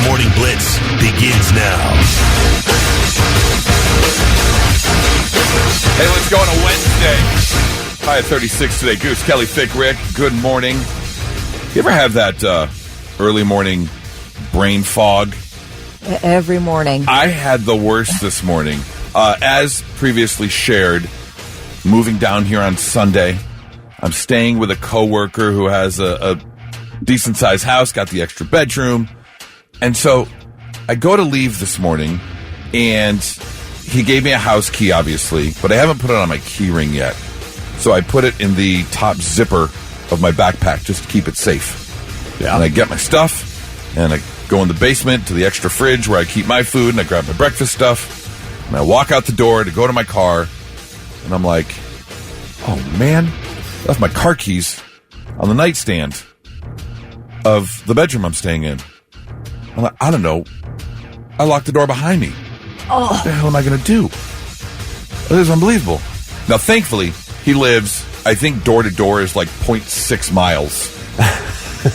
Morning Blitz begins now. Hey, let's go on a Wednesday. High at 36 today. Goose, Kelly, Thick, Rick, good morning. You ever have that early morning brain fog? Every morning. I had the worst this morning. As previously shared, moving down here on Sunday, I'm staying with a coworker who has a decent-sized house, got the extra bedroom. And so I go to leave this morning, and he gave me a house key, obviously, but I haven't put it on my key ring yet. So I put it in the top zipper of my backpack just to keep it safe. Yeah. And I get my stuff, and I go in the basement to the extra fridge where I keep my food, and I grab my breakfast stuff, and I walk out the door to go to my car, and I'm like, oh, man, I left my car keys on the nightstand of the bedroom I'm staying in. I'm like, I don't know. I locked the door behind me. Oh. What the hell am I going to do? This is unbelievable. Now, thankfully, he lives, I think door to door is like 0.6 miles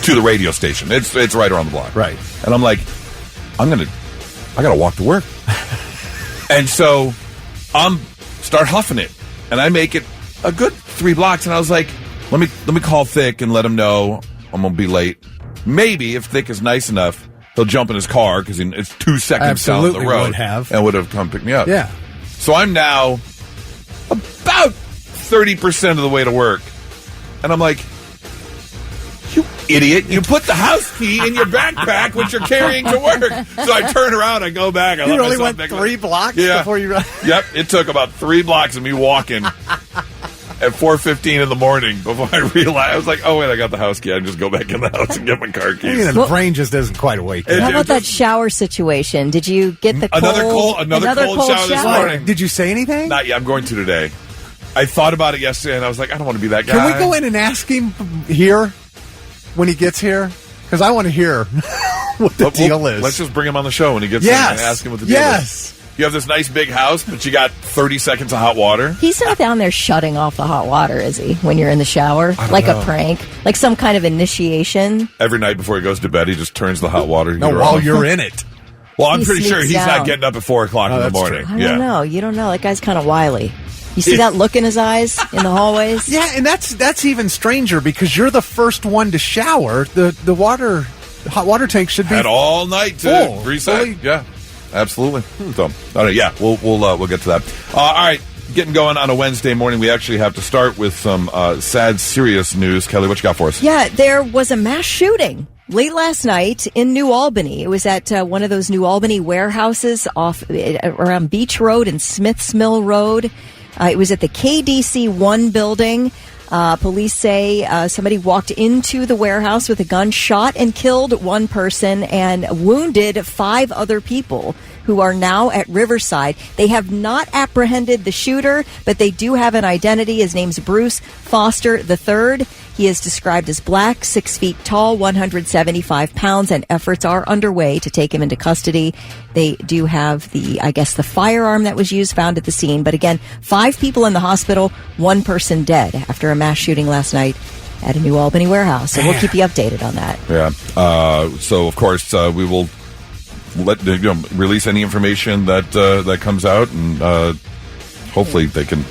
to the radio station. It's right around the block. Right. And I'm like, I got to walk to work. And so I'm start huffing it. And I make it a good 3 blocks. And I was like, let me call Thick and let him know I'm going to be late. Maybe if Thick is nice enough, he'll jump in his car because it's 2 seconds down the road and would have come pick me up. Yeah. So I'm now about 30% of the way to work. And I'm like, you idiot. You put the house key in your backpack, which you're carrying to work. So I turn around, I go back. You only went 3 blocks before you... Yep. It took about 3 blocks of me walking at 4:15 in the morning before I realized. I was like, oh, wait, I got the house key. I can just go back in the house and get my car keys. The brain just isn't quite awake. How about that shower situation? Did you get the cold... Another cold shower this morning. Did you say anything? Not yet. I'm going to today. I thought about it yesterday, and I was like, I don't want to be that guy. Can we go in and ask him here when he gets here? Because I want to hear what the deal is. Let's just bring him on the show when he gets in and ask him what the deal is. You have this nice big house, but you got 30 seconds of hot water. He's not down there shutting off the hot water, is he, when you're in the shower? Like a prank? Like some kind of initiation? Every night before he goes to bed, he just turns the hot water heater while on. you're in it. Well, I'm pretty sure he's not getting up at 4 o'clock in the morning. I don't know. You don't know. That guy's kind of wily. You see that look in his eyes in the hallways? Yeah, and that's even stranger because you're the first one to shower. The hot water tank should be had all night to reset. Yeah, absolutely. So, all right, yeah, we'll get to that. All right, getting going on a Wednesday morning. We actually have to start with some sad, serious news. Kelly, what you got for us? Yeah, there was a mass shooting late last night in New Albany. It was at one of those New Albany warehouses around Beach Road and Smiths Mill Road. It was at the KDC-1 building. Police say somebody walked into the warehouse with a gun, shot and killed one person, and wounded 5 other people who are now at Riverside. They have not apprehended the shooter, but they do have an identity. His name's Bruce Foster III. He is described as black, 6 feet tall, 175 pounds, and efforts are underway to take him into custody. They do have the firearm that was used found at the scene. But again, 5 people in the hospital, 1 person dead after a mass shooting last night at a New Albany warehouse. So we'll keep you updated on that. Yeah. So, of course, we will release any information that comes out, and hopefully they can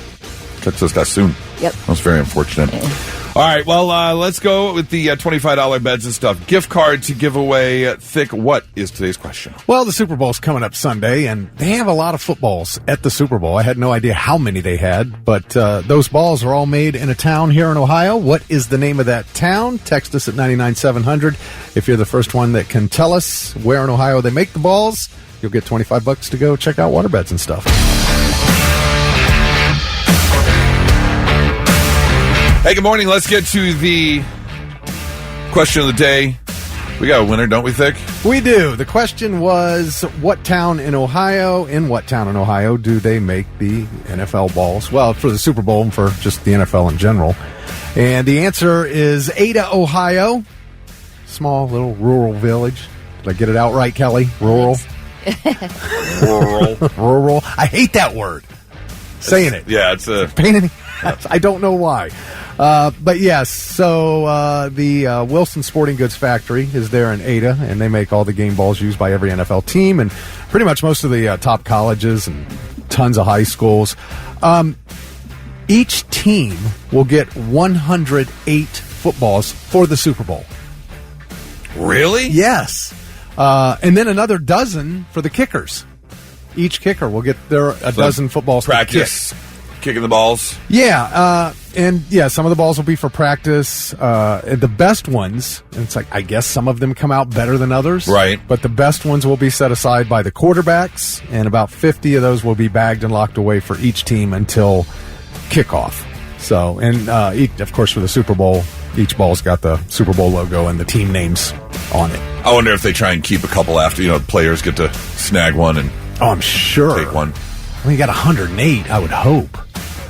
catch this guy soon. Yep. That's very unfortunate. Yeah. All right, well, let's go with the $25 beds and stuff. Gift card to give away. Thick, what is today's question? Well, the Super Bowl's coming up Sunday, and they have a lot of footballs at the Super Bowl. I had no idea how many they had, but those balls are all made in a town here in Ohio. What is the name of that town? Text us at 99700. If you're the first one that can tell us where in Ohio they make the balls, you'll get $25 to go check out waterbeds and stuff. Hey, good morning. Let's get to the question of the day. We got a winner, don't we, Thick? We do. The question was, in what town in Ohio do they make the NFL balls? Well, for the Super Bowl and for just the NFL in general. And the answer is Ada, Ohio. Small little rural village. Did I get it out right, Kelly? Rural. Rural. Rural. I hate that word. Saying it. Yeah, it's a pain in the... I don't know why. But yes, so the Wilson Sporting Goods Factory is there in Ada, and they make all the game balls used by every NFL team and pretty much most of the top colleges and tons of high schools. Each team will get 108 footballs for the Super Bowl. Really? Yes. And then another dozen for the kickers. Each kicker will get a dozen footballs practice to kick. Kicking the balls. Yeah, and yeah, some of the balls will be for practice. The best ones, and it's like I guess some of them come out better than others, right? But the best ones will be set aside by the quarterbacks, and about 50 of those will be bagged and locked away for each team until kickoff. So, and of course, for the Super Bowl, each ball's got the Super Bowl logo and the team names on it. I wonder if they try and keep a couple after, players get to snag one and I'm sure take one. I mean, you got 108, I would hope.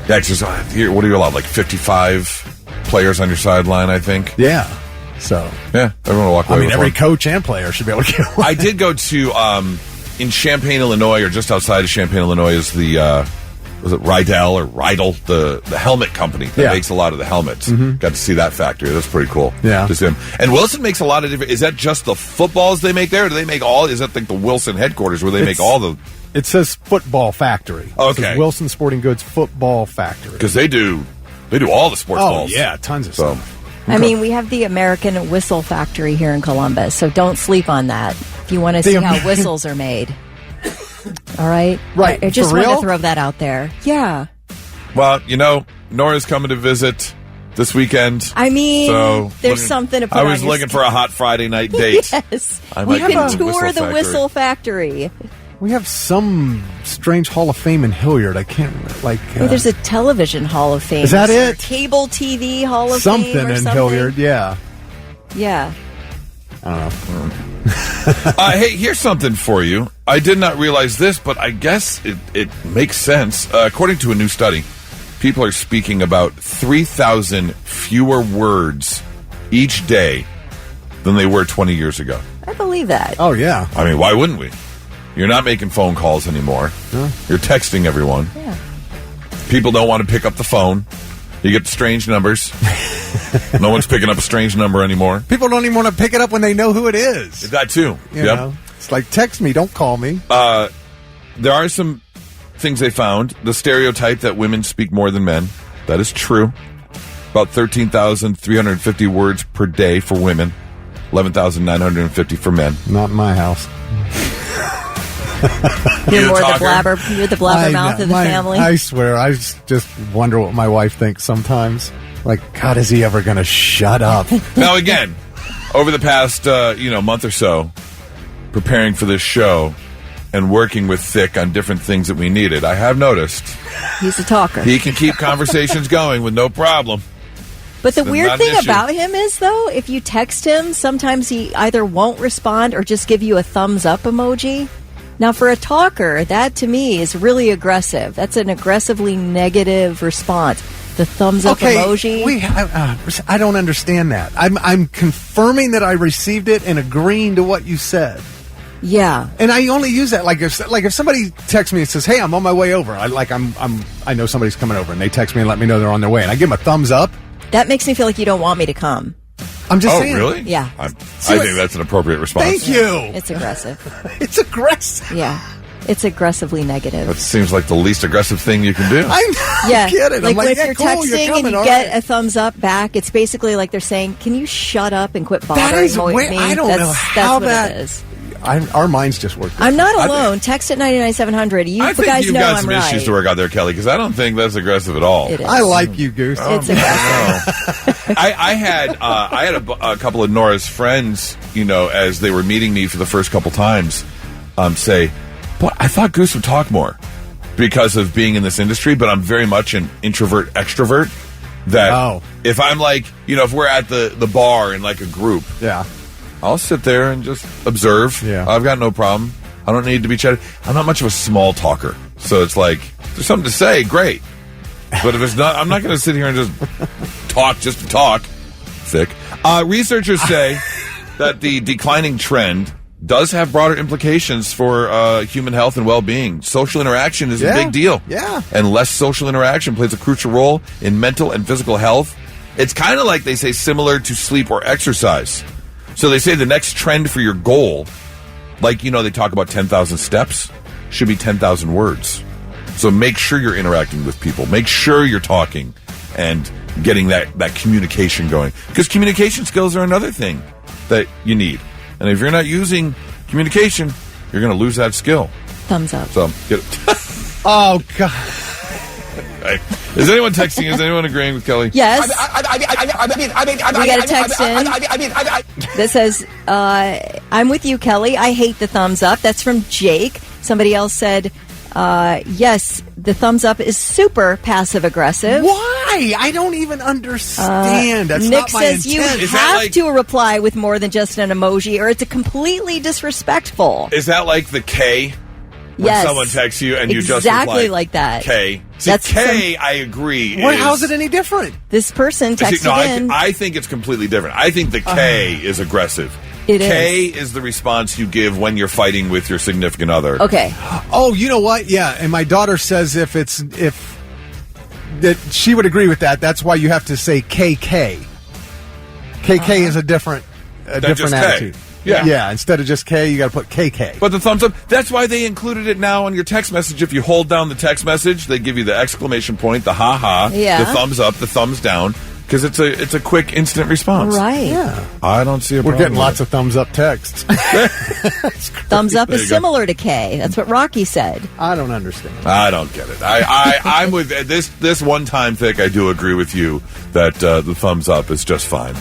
Yeah, it's just, what are you allowed? Like 55 players on your sideline, I think. Yeah. So yeah, everyone will walk away. I mean, with every one. coach and player should be able to get one. I did go to in Champaign, Illinois, or just outside of Champaign, Illinois, is the was it Rydell, the helmet company that makes a lot of the helmets. Mm-hmm. Got to see that factory. That's pretty cool. Yeah, just him. And Wilson makes a lot of different. Is that just the footballs they make there? Or do they make all? Is that like the Wilson headquarters where they make all the? It says football factory. Okay. It says Wilson Sporting Goods Football Factory. Because they do all the sports balls. Oh, yeah, tons of stuff. I mean, we have the American Whistle Factory here in Columbus, so don't sleep on that if you want to see how whistles are made. All right? Right. I just For want real? to throw that out there. Yeah. Well, Nora's coming to visit this weekend. I mean, so there's something to put on I was your looking for a hot Friday night date. Yes. I We might can go to tour the Factory. Whistle Factory. We have some strange Hall of Fame in Hilliard. I can't, There's a television Hall of Fame. Is that it? Cable TV Hall of something Fame or in something. Hilliard, yeah. Yeah. I don't know. Hey, here's something for you. I did not realize this, but I guess it makes sense. According to a new study, people are speaking about 3,000 fewer words each day than they were 20 years ago. I believe that. Oh, yeah. I mean, why wouldn't we? You're not making phone calls anymore. Yeah. You're texting everyone. Yeah. People don't want to pick up the phone. You get strange numbers. No one's picking up a strange number anymore. People don't even want to pick it up when they know who it is. That too. You know? It's like, text me, don't call me. There are some things they found. The stereotype that women speak more than men. That is true. About 13,350 words per day for women. 11,950 for men. Not in my house. You're more the blabber. You're the blabbermouth of the family. I swear, I just wonder what my wife thinks sometimes. Like, God, is he ever going to shut up? Now, again, over the past month or so, preparing for this show and working with Thick on different things that we needed, I have noticed He's a talker. he can keep conversations going with no problem. But the It's weird not an thing issue. about him is, though, if you text him, sometimes he either won't respond or just give you a thumbs up emoji. Now, for a talker, that to me is really aggressive. That's an aggressively negative response. The thumbs up emoji. I don't understand that. I'm confirming that I received it and agreeing to what you said. Yeah. And I only use that if somebody texts me and says, "Hey, I'm on my way over." I know somebody's coming over, and they text me and let me know they're on their way, and I give them a thumbs up. That makes me feel like you don't want me to come. I'm just saying. Oh, really? Yeah. I think that's an appropriate response. Thank you. It's aggressive. It's aggressive. Yeah. It's aggressively negative. That seems like the least aggressive thing you can do. Yeah, kidding. like, I'm if you're cool, texting coming, and you all get right. a thumbs up back, it's basically like they're saying, "Can you shut up and quit That bothering is me?" I don't know how that's that what it is. Our minds just work. I'm not alone. Text at 99700. You I think guys you've know got I'm some right. issues to work out there, Kelly, because I don't think that's aggressive at all. It is. I like you, Goose. It's aggressive. I had a couple of Nora's friends, as they were meeting me for the first couple times, say, "But I thought Goose would talk more because of being in this industry, but I'm very much an introvert extrovert. That if I'm like, if we're at the bar in like a group, Yeah. I'll sit there and just observe. Yeah. I've got no problem. I don't need to be chatted. I'm not much of a small talker, so it's like if there's something to say, great. But if it's not, I'm not going to sit here and just talk just to talk. Thick. Researchers say that the declining trend does have broader implications for human health and well-being. Social interaction is a big deal. Yeah. And less social interaction plays a crucial role in mental and physical health. It's kind of like they say similar to sleep or exercise. So they say the next trend for your goal, like, they talk about 10,000 steps, should be 10,000 words. So make sure you're interacting with people. Make sure you're talking and getting that communication going. Because communication skills are another thing that you need. And if you're not using communication, you're going to lose that skill. Thumbs up. So get it. Oh, God. Is anyone texting? Is anyone agreeing with Kelly? Yes. We got a text in that says, I'm with you, Kelly. I hate the thumbs up. That's from Jake. Somebody else said, yes, the thumbs up is super passive-aggressive. Why? I don't even understand. That's Nick not my says intent. you have to reply with more than just an emoji, or it's completely disrespectful. Is that like the K? When someone texts you and you just reply, exactly like that. K. See, K, I agree. How's it any different? This person texted in. I think it's completely different. I think the K is aggressive. K is the response you give when you're fighting with your significant other. Okay. Oh, you know what? Yeah, and my daughter says if that she would agree with that. That's why you have to say KK. KK is a different attitude. K. Yeah. Instead of just K, you got to put KK. But the thumbs up, that's why they included it now on your text message. If you hold down the text message, they give you the exclamation point, the ha-ha, the thumbs up, the thumbs down, because it's a quick, instant response. Right. Yeah. I don't see a problem. We're getting lots of thumbs up texts. Thumbs up is similar to K. That's what Rocky said. I don't understand. I don't get it. I'm with this one time, Thick, I do agree with you that the thumbs up is just fine.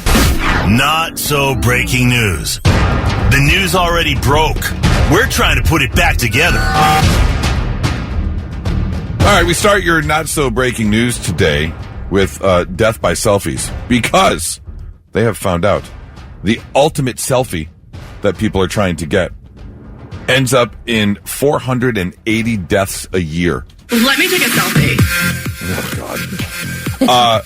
Not so breaking news. The news already broke. We're trying to put it back together. All right, we start your not so breaking news today with death by selfies, because they have found out the ultimate selfie that people are trying to get ends up in 480 deaths a year. Let me take a selfie. Oh, God.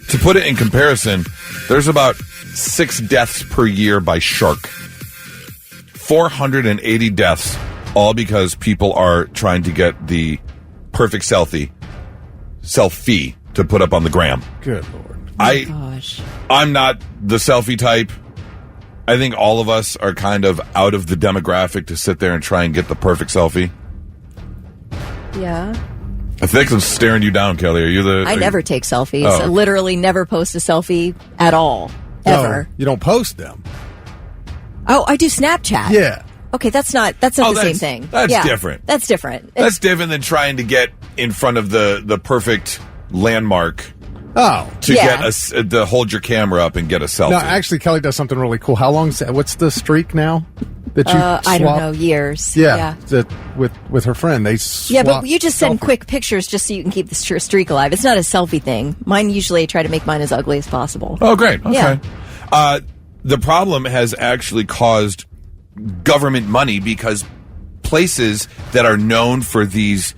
To put it in comparison, there's about 6 deaths per year by shark. 480 deaths, all because people are trying to get the perfect selfie to put up on the gram. Good Lord. Gosh. I'm not the selfie type. I think all of us are kind of out of the demographic to sit there and try and get the perfect selfie. Yeah. I think I'm staring you down, Kelly. I never take selfies. Oh. I literally never post a selfie at all. Ever. No, you don't post them. Oh, I do Snapchat. Yeah. Okay, that's not the same thing. That's different. That's different. That's different than trying to get in front of the perfect landmark. Oh. To hold your camera up and get a selfie. No, actually, Kelly does something really cool. How long? What's the streak now that you swap? I don't know, years. Yeah. With her friend, they swap. Yeah, but you just send quick pictures just so you can keep the streak alive. It's not a selfie thing. Mine usually I try to make mine as ugly as possible. Oh, great. Okay. Yeah. The problem has actually caused government money, because places that are known for these,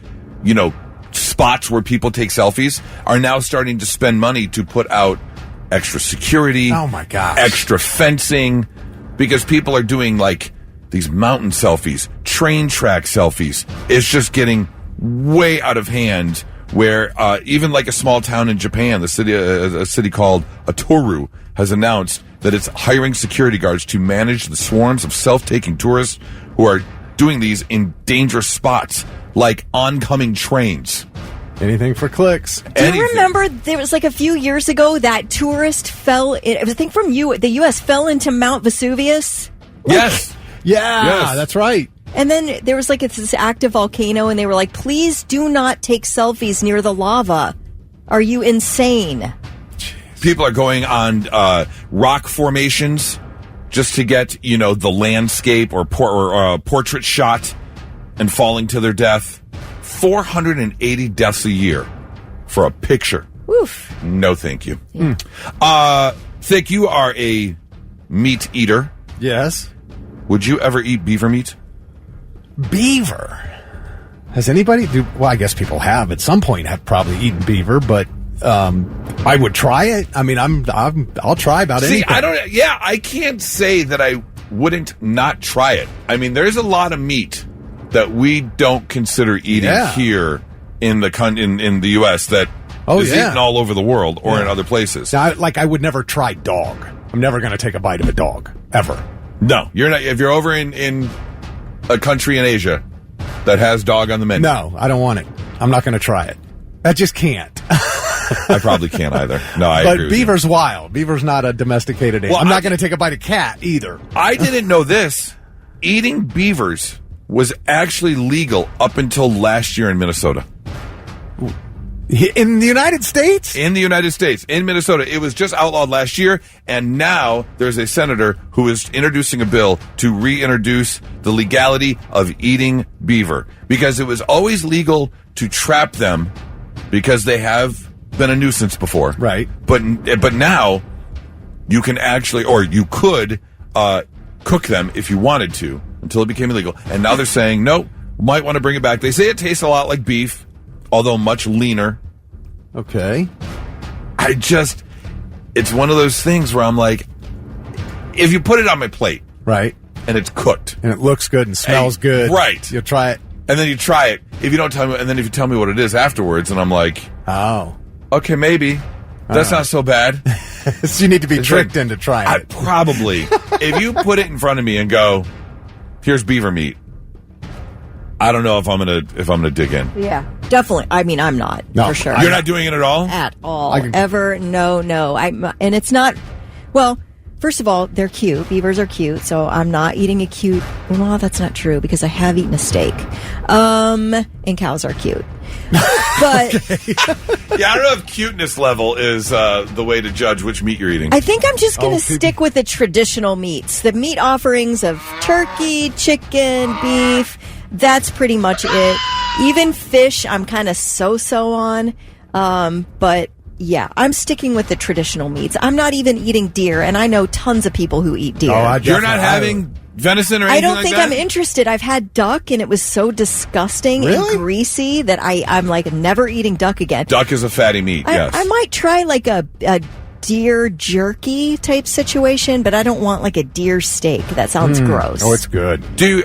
spots where people take selfies are now starting to spend money to put out extra security. Oh my gosh. Extra fencing, because people are doing like these mountain selfies, train track selfies. It's just getting way out of hand, where even like a small town in Japan, a city called Atoru, has announced that it's hiring security guards to manage the swarms of self-taking tourists who are doing these in dangerous spots, like oncoming trains. Anything for clicks. Do you remember there was like a few years ago that tourist fell in, I think from the U.S. fell into Mount Vesuvius? Yes. Yeah, that's right. And then there was like this active volcano, and they were like, please do not take selfies near the lava. Are you insane? People are going on rock formations just to get, the landscape or portrait shot and falling to their death. 480 deaths a year for a picture. Oof. No, thank you. Yeah. Thick, you are a meat eater. Yes. Would you ever eat beaver meat? Beaver? Has anybody well, I guess people have at some point have probably eaten beaver, but I would try it. I mean, I'll try about anything. I can't say that I wouldn't not try it. I mean, there's a lot of meat that we don't consider eating here in the U.S. that is eaten all over the world or in other places. Now, I would never try dog. I'm never going to take a bite of a dog, ever. No, you're not. If you're over in a country in Asia that has dog on the menu. No, I don't want it. I'm not going to try it. I just can't. I probably can't either. No, I agree with beaver's wild. Beaver's not a domesticated animal. Well, I'm not going to take a bite of cat either. I didn't know this. Eating beavers was actually legal up until last year in Minnesota. In the United States? In the United States. In Minnesota. It was just outlawed last year, and now there's a senator who is introducing a bill to reintroduce the legality of eating beaver. Because it was always legal to trap them because they have been a nuisance before. Right. But now you can actually, or you could cook them if you wanted to until it became illegal. And now they're saying, no, might want to bring it back. They say it tastes a lot like beef, although much leaner. Okay. It's one of those things where I'm like, if you put it on my plate. Right. And it's cooked. And it looks good and smells good. Right. You'll try it. And then you try it. If you don't tell me, and then if you tell me what it is afterwards, and I'm like, oh. Okay, maybe. That's not so bad. So you need to be tricked into trying it. Probably. If you put it in front of me and go, here's beaver meat, I don't know if I'm gonna dig in. Yeah, definitely. I mean, I'm not for sure. You're not doing it at all? At all. Ever? No. And it's not. Well, first of all, they're cute. Beavers are cute, so I'm not eating a cute. Well, that's not true because I have eaten a steak. And cows are cute. But yeah, I don't know if cuteness level is the way to judge which meat you're eating. I think I'm just going to stick with the traditional meats. The meat offerings of turkey, chicken, beef. That's pretty much it. Even fish, I'm kind of so-so on. But yeah, I'm sticking with the traditional meats. I'm not even eating deer, and I know tons of people who eat deer. You're not having venison or anything I don't think I'm interested. I've had duck, and it was so disgusting and greasy that I'm like never eating duck again. Duck is a fatty meat, yes. I might try like a deer jerky type situation, but I don't want like a deer steak. That sounds gross. Oh, it's good. But you're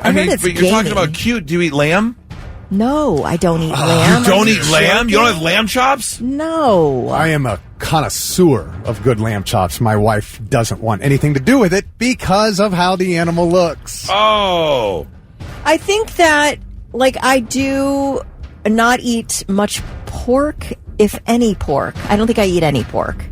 talking about cute. Do you eat lamb? No, I don't eat lamb. You don't eat lamb? You don't have lamb chops? No. I am a connoisseur of good lamb chops. My wife doesn't want anything to do with it because of how the animal looks. Oh. I think that, like, I do not eat much pork, if any pork. I don't think I eat any pork.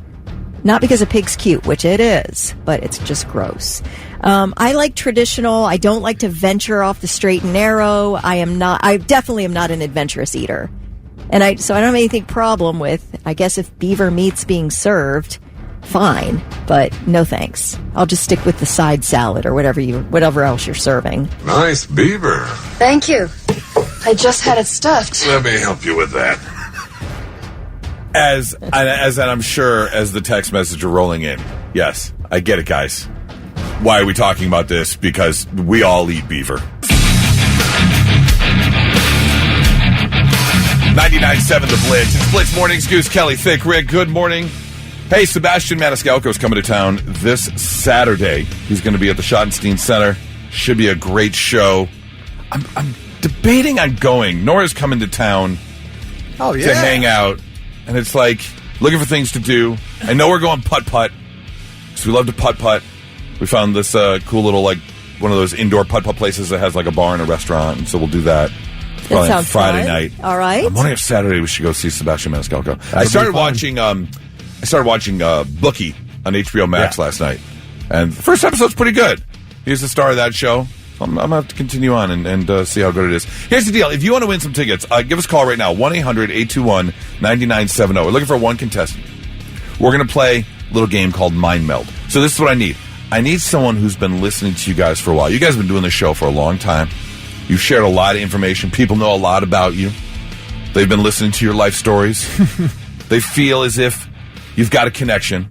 Not because a pig's cute, which it is, but it's just gross. I like traditional. I don't like to venture off the straight and narrow. I definitely am not an adventurous eater. And so I don't have anything problem with, I guess if beaver meat's being served, fine, but no thanks. I'll just stick with the side salad or whatever else you're serving. Nice beaver. Thank you. I just had it stuffed. Let me help you with that. As I'm sure as the text message are rolling in. Yes, I get it, guys. Why are we talking about this? Because we all eat beaver. 99.7 The Blitz. It's Blitz Mornings. Goose, Kelly, Thick, Rick. Good morning. Hey, Sebastian Maniscalco is coming to town this Saturday. He's going to be at the Schottenstein Center. Should be a great show. I'm debating on going. Nora's coming to town to hang out. And it's like, looking for things to do. I know we're going putt-putt, because we love to putt-putt. We found this cool little, like, one of those indoor putt-putt places that has, like, a bar and a restaurant, and so we'll do that. That sounds Friday fun. night. All right. I'm wondering if Saturday we should go see Sebastian Maniscalco. I started watching Bookie on HBO Max last night, and the first episode's pretty good. He's the star of that show. I'm going to have to continue on and see how good it is. Here's the deal. If you want to win some tickets, give us a call right now, 1-800-821-9970. We're looking for one contestant. We're going to play a little game called Mind Meld. So this is what I need. I need someone who's been listening to you guys for a while. You guys have been doing this show for a long time. You've shared a lot of information. People know a lot about you. They've been listening to your life stories. They feel as if you've got a connection.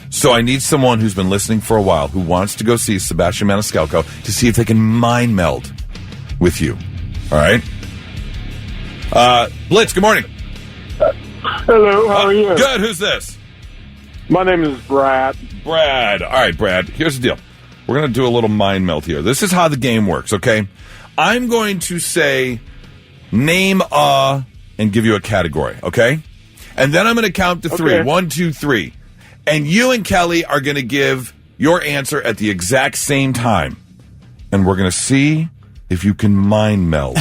So I need someone who's been listening for a while, who wants to go see Sebastian Maniscalco to see if they can mind meld with you. All right? Blitz, good morning. Hello, how are you? Good, who's this? My name is Brad. Brad. All right, Brad, here's the deal. We're going to do a little mind meld here. This is how the game works, okay? I'm going to say name and give you a category, okay? And then I'm going to count to three. Okay. 1, 2, 3. And you and Kelly are going to give your answer at the exact same time. And we're going to see if you can mind meld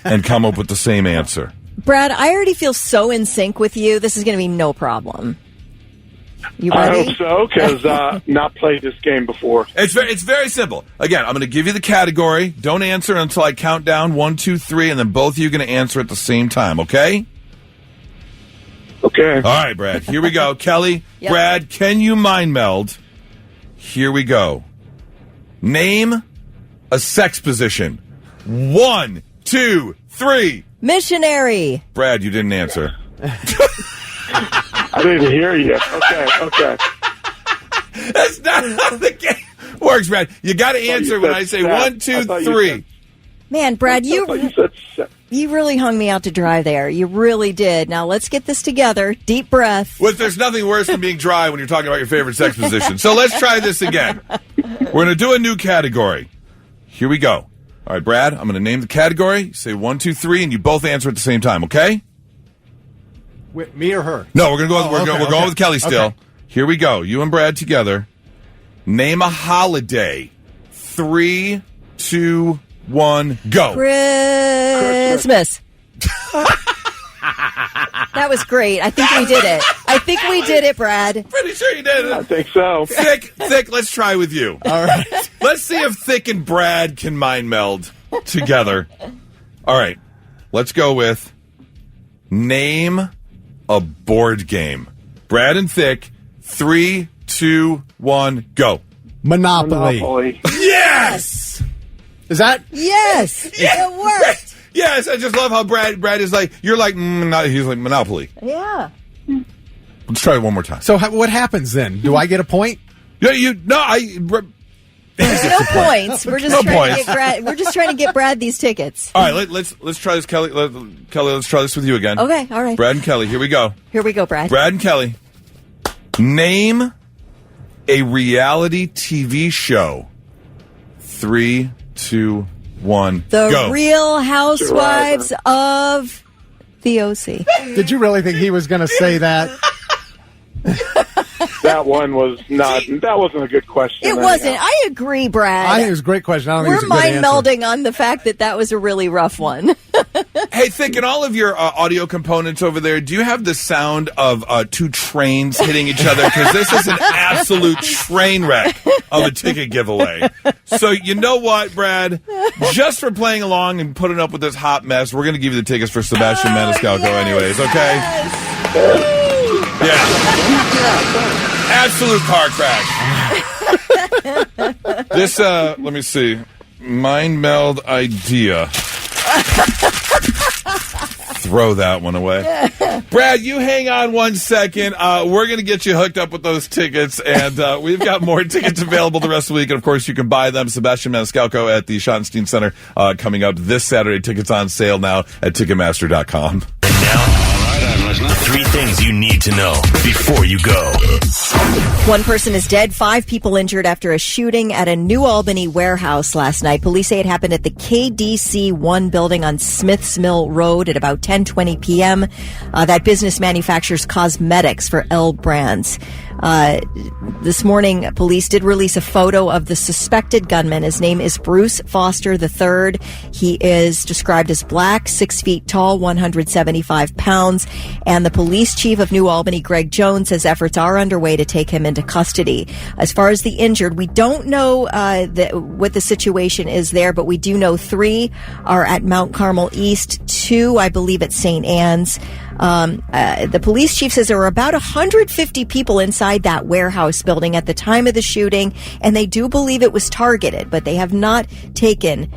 and come up with the same answer. Brad, I already feel so in sync with you. This is going to be no problem. You ready? I hope so, because not played this game before. It's very simple. Again, I'm going to give you the category. Don't answer until I count down 1, 2, 3, and then both of you are going to answer at the same time, okay? Okay. All right, Brad. Here we go. Kelly, Yep. Brad, can you mind meld? Here we go. Name a sex position. 1, 2, 3. Missionary. Brad, you didn't answer. I didn't hear you. Okay. That's not how the game works, Brad. You got to answer when I say 1, 2, 3. Man, Brad, I thought you said sex. you really hung me out to dry there. You really did. Now let's get this together. Deep breath. Well, there's nothing worse than being dry when you're talking about your favorite sex position. So let's try this again. We're going to do a new category. Here we go. All right, Brad, I'm going to name the category. You say 1, 2, 3, and you both answer at the same time, okay? With me or her? No, we're going to go. Oh, We're going with Kelly still. Okay. Here we go. You and Brad together. Name a holiday. 3, 2, 1, go. Christmas. That was great. I think we did it. Brad. Pretty sure you did I it. think so. Thick, let's try with you. All right. Let's see if Thick and Brad can mind meld together. All right. Let's go with name a board game. Brad and Thick. 3, 2, 1, go. Monopoly. Yes! Is that? Yes. It worked. Yes, I just love how Brad is like, you're like, he's like Monopoly. Yeah. Let's try it one more time. So what happens then? Do I get a point? There's no points. We're just trying to get Brad these tickets. All right, let's try this, Kelly. Kelly, let's try this with you again. Okay, all right. Brad and Kelly, here we go. Here we go, Brad. Brad and Kelly, name a reality TV show. 3, 2, 1, The go. Real Housewives of the OC. Did you really think he was going to say that? That one was not. That wasn't a good question. It wasn't. I agree, Brad. I think it was a great question. I don't think We're it's a good mind answer. melding on the fact that was a really rough one. Hey, Thick, in all of your audio components over there, do you have the sound of 2 trains hitting each other? Because this is an absolute train wreck of a ticket giveaway. So you know what, Brad? Just for playing along and putting up with this hot mess, we're going to give you the tickets for Sebastian Maniscalco anyways, okay? Yeah. Absolute car crash. This, let me see. Mind meld idea. Throw that one away. Brad, you hang on 1 second. We're going to get you hooked up with those tickets, and we've got more tickets available the rest of the week. And, of course, you can buy them. Sebastian Maniscalco at the Schottenstein Center coming up this Saturday. Tickets on sale now at Ticketmaster.com. And now, 3 things you need to know before you go. 1 person is dead, 5 people injured after a shooting at a New Albany warehouse last night. Police say it happened at the KDC-1 building on Smiths Mill Road at about 10:20 p.m. That business manufactures cosmetics for L Brands. This morning, police did release a photo of the suspected gunman. His name is Bruce Foster III. He is described as black, 6 feet tall, 175 pounds. And the police chief of New Albany, Greg Jones, says efforts are underway to take him into custody. As far as the injured, we don't know what the situation is there, but we do know 3 are at Mount Carmel East, 2, I believe, at St. Anne's. The police chief says there were about 150 people inside that warehouse building at the time of the shooting, and they do believe it was targeted, but they have not taken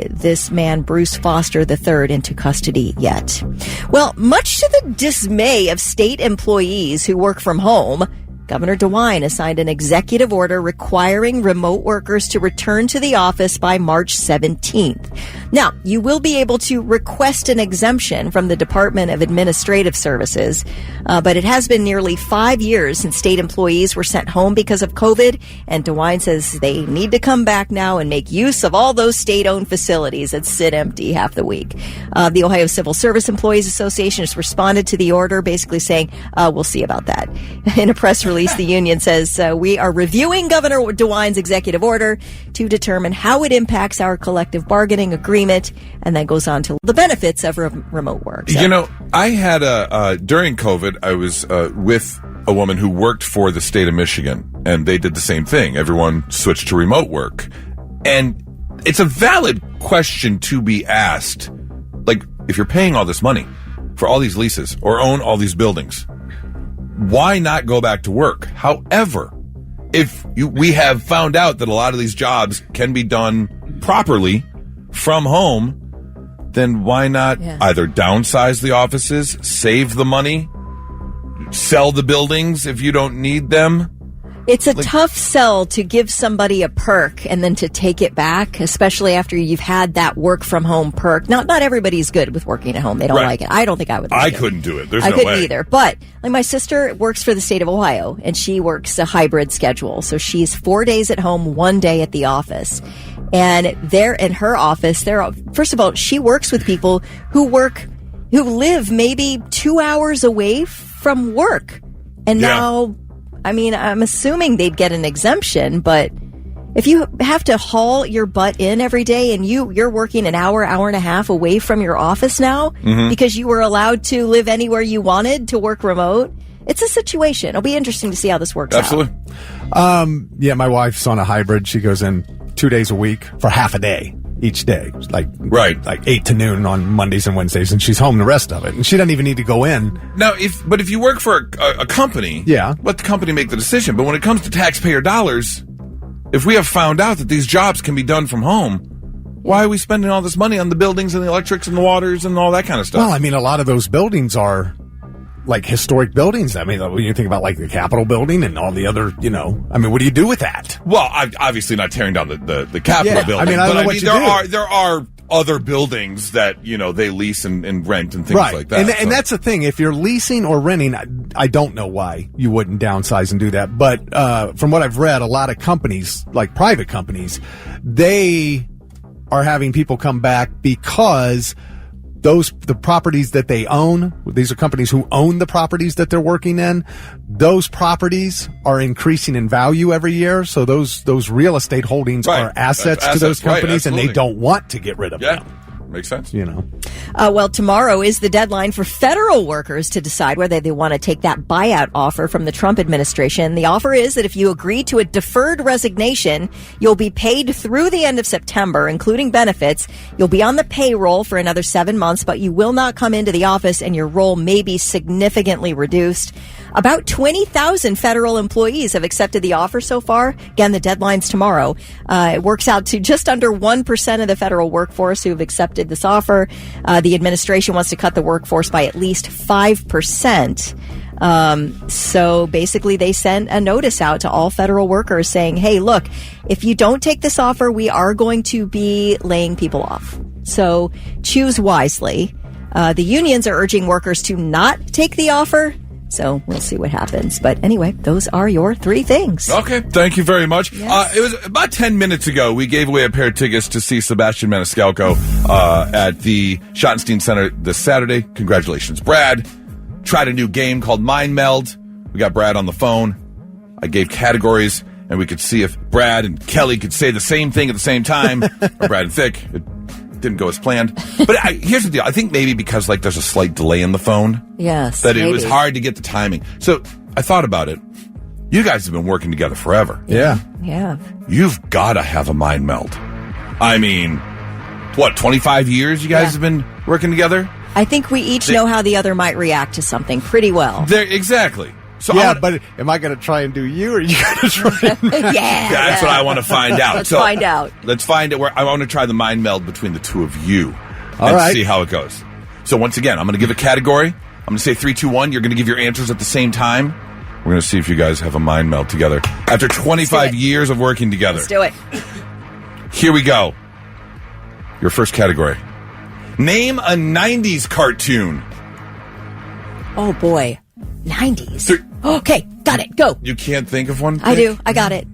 this man, Bruce Foster III, into custody yet. Well, much to the dismay of state employees who work from home, Governor DeWine has signed an executive order requiring remote workers to return to the office by March 17th. Now, you will be able to request an exemption from the Department of Administrative Services, but it has been nearly 5 years since state employees were sent home because of COVID, and DeWine says they need to come back now and make use of all those state-owned facilities that sit empty half the week. The Ohio Civil Service Employees Association has responded to the order, basically saying, we'll see about that. In a press release, the union says, we are reviewing Governor DeWine's executive order to determine how it impacts our collective bargaining agreement, and then goes on to the benefits of remote work. So. You know, I had during COVID, I was with a woman who worked for the state of Michigan, and they did the same thing. Everyone switched to remote work. And it's a valid question to be asked. Like, if you're paying all this money for all these leases or own all these buildings, why not go back to work? However, we have found out that a lot of these jobs can be done properly from home, then why not either downsize the offices, save the money, sell the buildings if you don't need them? It's a tough sell to give somebody a perk and then to take it back, especially after you've had that work from home perk. Not everybody's good with working at home. They don't like it. I don't think I would like it. I couldn't do it. There's no way. I couldn't either. But like my sister works for the state of Ohio, and she works a hybrid schedule. So she's 4 days at home, 1 day at the office. And there in her office, first of all, she works with people who live maybe 2 hours away from work. And now, I mean, I'm assuming they'd get an exemption, but if you have to haul your butt in every day and you're working an hour and a half away from your office now because you were allowed to live anywhere you wanted to work remote, it's a situation. It'll be interesting to see how this works out. Absolutely. My wife's on a hybrid. She goes in 2 days a week for half a day each day, like 8 to noon on Mondays and Wednesdays, and she's home the rest of it, and she doesn't even need to go in. Now, if you work for a company, let the company make the decision. But when it comes to taxpayer dollars, if we have found out that these jobs can be done from home, why are we spending all this money on the buildings and the electrics and the waters and all that kind of stuff? Well, I mean, a lot of those buildings are like historic buildings. I mean, when you think about like the Capitol building and all the other, I mean, what do you do with that? Well, I'm obviously not tearing down the Capitol building. I mean, I don't know what you do. There are other buildings that, they lease and rent and things like that. And that's the thing. If you're leasing or renting, I don't know why you wouldn't downsize and do that. But from what I've read, a lot of companies, like private companies, they are having people come back because the properties that they own, these are companies who own the properties that they're working in, those properties are increasing in value every year. So those real estate holdings are assets to those companies, and they don't want to get rid of them. Makes sense. Well, tomorrow is the deadline for federal workers to decide whether they want to take that buyout offer from the Trump administration. The offer is that if you agree to a deferred resignation, you'll be paid through the end of September, including benefits. You'll be on the payroll for another 7 months, but you will not come into the office, and your role may be significantly reduced. About 20,000 federal employees have accepted the offer so far. Again, the deadline's tomorrow. It works out to just under 1% of the federal workforce who have accepted this offer. The administration wants to cut the workforce by at least 5%. So basically they sent a notice out to all federal workers saying, hey, look, if you don't take this offer, we are going to be laying people off. So choose wisely. The unions are urging workers to not take the offer. So we'll see what happens. But anyway, those are your 3 things. Okay. Thank you very much. Yes. It was about 10 minutes ago, we gave away a pair of tickets to see Sebastian Maniscalco at the Schottenstein Center this Saturday. Congratulations, Brad. Tried a new game called Mind Meld. We got Brad on the phone. I gave categories, and we could see if Brad and Kelly could say the same thing at the same time. Or Brad and Thick. It didn't go as planned. But here's the deal. I think maybe because there's a slight delay in the phone. Yes. That it was hard to get the timing. So I thought about it. You guys have been working together forever. Yeah. You've got to have a mind meld. I mean, 25 years you guys have been working together? I think we each know how the other might react to something pretty well. Exactly. So but am I going to try and do you, or are you going to try and... That's what I want to find out. Let's find out. Let's find out. I want to try the mind meld between the two of you see how it goes. So once again, I'm going to give a category. I'm going to say 3, 2, 1. You're going to give your answers at the same time. We're going to see if you guys have a mind meld together after 25 years of working together. Let's do it. Here we go. Your first category. Name a 90s cartoon. Oh, boy. 90s. Three. Okay, got it. Go. You can't think of one? I do. I got it.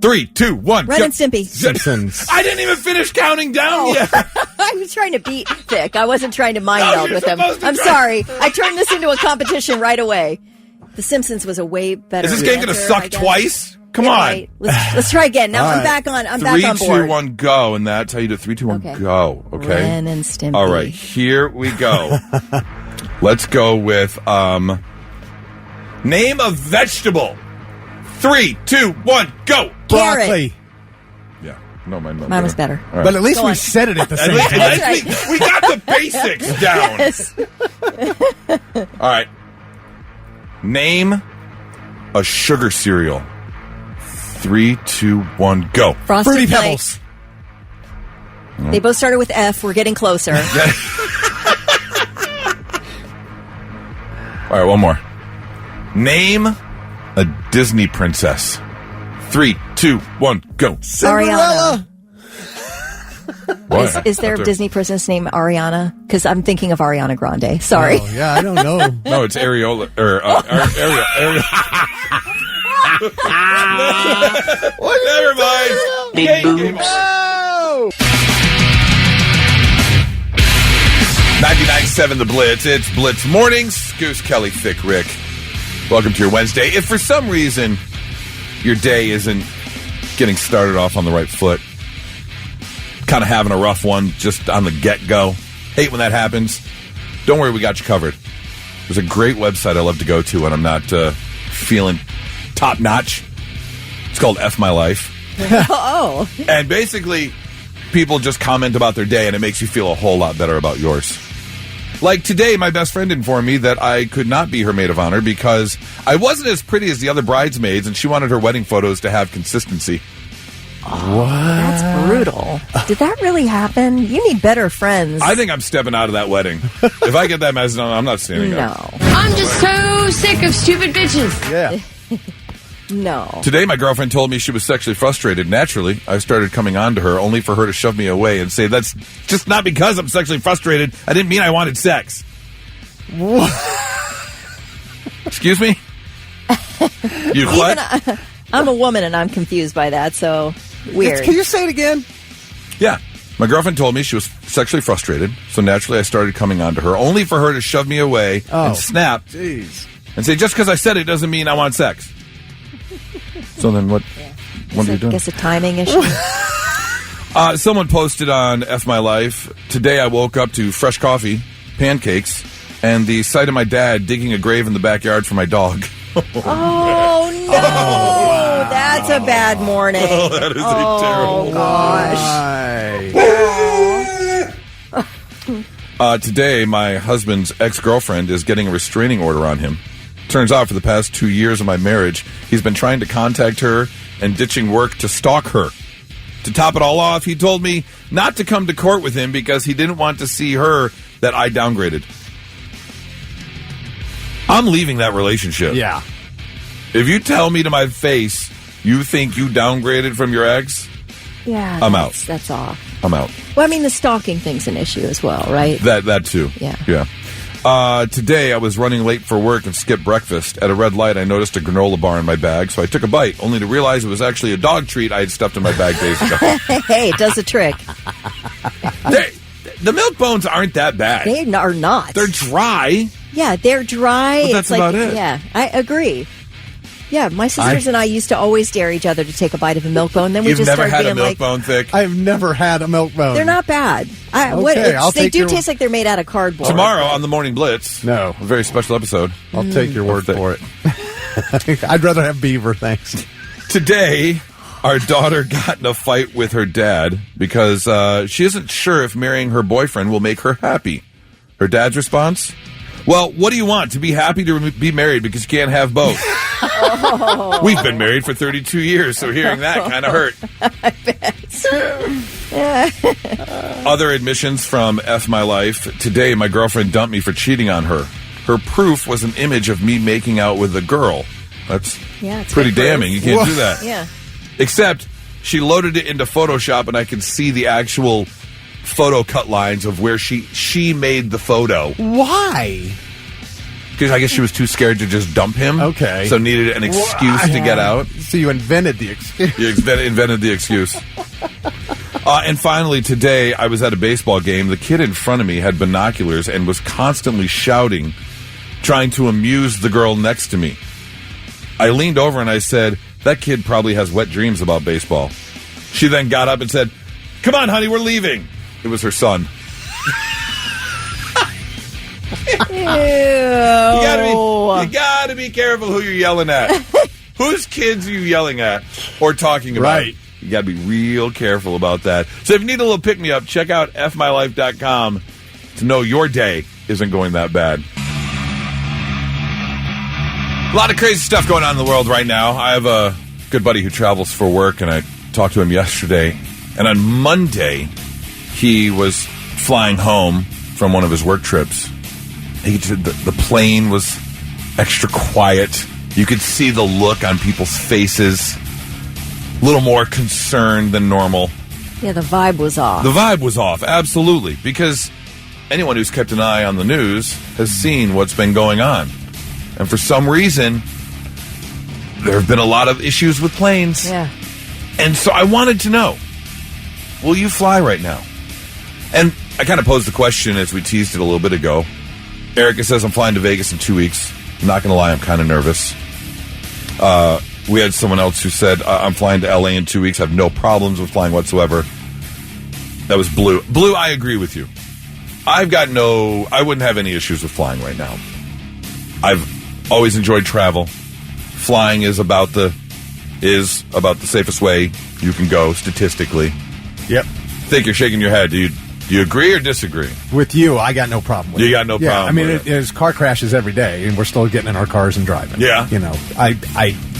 3, 2, 1. Ren and Stimpy. Simpsons. I didn't even finish counting down yet. I was trying to beat Vic. I wasn't trying to mind meld you're with him. supposed to I'm try. sorry. I turned this into a competition right away. The Simpsons was a way better. Is this game going to answer, I suck guess. twice? Come Yeah, on. right. Let's try again. Now All I'm right. back on. I'm 3, back on 2, board. 1, go. And that's how you do 3, 2, 1, Okay. go. Okay. Ren and Stimpy. All right. Here we go. Let's go with name a vegetable. 3, 2, 1, go. Carrot. Broccoli. Yeah. No, mine Mine was better. All right. But at least Go we on. said it at the same At time. least That's we got the basics down. Yes. All right. Name a sugar cereal. 3, 2, 1, go. Frosted Fruity Flakes. Pebbles. They both started with F. We're getting closer. All right, one more. Name a Disney princess. 3, 2, 1, go. Ariana. What? Is there a Disney princess named Ariana? Because I'm thinking of Ariana Grande. Sorry. Oh, yeah, I don't know. No, it's Areola. Ariel. Never mind. Big boobs. 99.7 The Blitz. It's Blitz Mornings. Goose, Kelly, Thick, Rick. Welcome to your Wednesday. If for some reason your day isn't getting started off on the right foot, kind of having a rough one just on the get-go, hate when that happens, don't worry, we got you covered. There's a great website I love to go to when I'm not feeling top-notch. It's called F My Life. Oh. And basically, people just comment about their day, and it makes you feel a whole lot better about yours. Like today, my best friend informed me that I could not be her maid of honor because I wasn't as pretty as the other bridesmaids, and she wanted her wedding photos to have consistency. That's brutal. Did that really happen? You need better friends. I think I'm stepping out of that wedding. If I get that message, I'm not standing up. No. I'm just so sick of stupid bitches. Yeah. No. Today, my girlfriend told me she was sexually frustrated. Naturally, I started coming on to her, only for her to shove me away and say, that's just not because I'm sexually frustrated. I didn't mean I wanted sex. Excuse me? You what? I'm a woman and I'm confused by that, so weird. Can you say it again? Yeah. My girlfriend told me she was sexually frustrated, so naturally I started coming on to her, only for her to shove me away and snap Jeez. and say, just because I said it doesn't mean I want sex. So then what are you I doing? guess a timing issue. Someone posted on F My Life, today I woke up to fresh coffee, pancakes, and the sight of my dad digging a grave in the backyard for my dog. Oh, no. That's a bad morning. Oh, that is a terrible. Gosh. Today, my husband's ex-girlfriend is getting a restraining order on him. Turns out for the past 2 years of my marriage, he's been trying to contact her and ditching work to stalk her. To top it all off, he told me not to come to court with him because he didn't want to see her that I downgraded. I'm leaving that relationship. Yeah. If you tell me to my face you think you downgraded from your ex, Yeah. I'm out. That's off. I'm out. Well, I mean, the stalking thing's an issue as well, right? That too. Yeah. Yeah. Today, I was running late for work and skipped breakfast. At a red light, I noticed a granola bar in my bag, so I took a bite, only to realize it was actually a dog treat I had stuffed in my bag days ago. Hey, it does a trick. The milk bones aren't that bad. They are not. They're dry. Yeah, they're dry. But that's It's like, about it. Yeah, I agree. Yeah, my sisters and I used to always dare each other to take a bite of a milk bone. Then we You've just never started had being a milk like, bone, Thick? I've never had a milk bone. they're not bad. I'll They take do your- taste like they're made out of cardboard. Tomorrow on the Morning Blitz. No. A very special episode. I'll take your word for it. I'd rather have beaver, thanks. Today, our daughter got in a fight with her dad because she isn't sure if marrying her boyfriend will make her happy. Her dad's response? Well, what do you want? To be happy to be married because you can't have both. We've been married for 32 years, so hearing that kind of hurt. Other admissions from F My Life. Today, my girlfriend dumped me for cheating on her. Her proof was an image of me making out with a girl. That's it's pretty good damning. You proof. can't do that. Yeah. Except she loaded it into Photoshop, and I could see the actual photo cut lines of where she made the photo. Why? Because I guess she was too scared to just dump him. Okay. So needed an excuse to get out. So you invented the excuse. You invented the excuse. And finally, today, I was at a baseball game. The kid in front of me had binoculars and was constantly shouting, trying to amuse the girl next to me. I leaned over and I said, that kid probably has wet dreams about baseball. She then got up and said, come on, honey, we're leaving. It was her son. Ew. You gotta be careful who you're yelling at. Whose kids are you yelling at or talking about? Right. You gotta be real careful about that. So if you need a little pick-me-up, check out fmylife.com to know your day isn't going that bad. A lot of crazy stuff going on in the world right now. I have a good buddy who travels for work, and I talked to him yesterday. And on Monday, he was flying home from one of his work trips. The plane was extra quiet. You could see the look on people's faces. A little more concerned than normal. Yeah, the vibe was off. The vibe was off, absolutely. Because anyone who's kept an eye on the news has seen what's been going on. And for some reason, there have been a lot of issues with planes. Yeah. And so I wanted to know, will you fly right now? And I kind of posed the question as we teased it a little bit ago. Erica says, I'm flying to Vegas in 2 weeks. I'm not going to lie, I'm kind of nervous. We had someone else who said, I'm flying to LA in 2 weeks. I have no problems with flying whatsoever. That was Blue. Blue, I agree with you. I wouldn't have any issues with flying right now. I've always enjoyed travel. Flying is about the safest way you can go statistically. Yep. I think you're shaking your head. Do you agree or disagree? With you, I got no problem with it. You got no problem. I mean, with there's car crashes every day, and we're still getting in our cars and driving. Yeah. You know,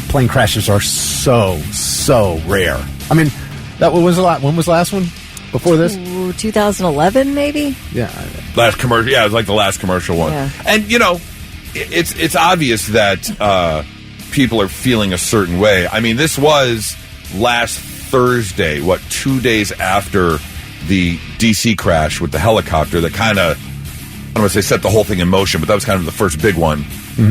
plane crashes are so rare. I mean, when was the last one? Before this? 2011, maybe? Yeah. Last commercial. Yeah, it was like the last commercial one. Yeah. And, it's obvious that people are feeling a certain way. I mean, this was last Thursday, 2 days after the D.C. crash with the helicopter that kind of, I don't want to say set the whole thing in motion, but that was kind of the first big one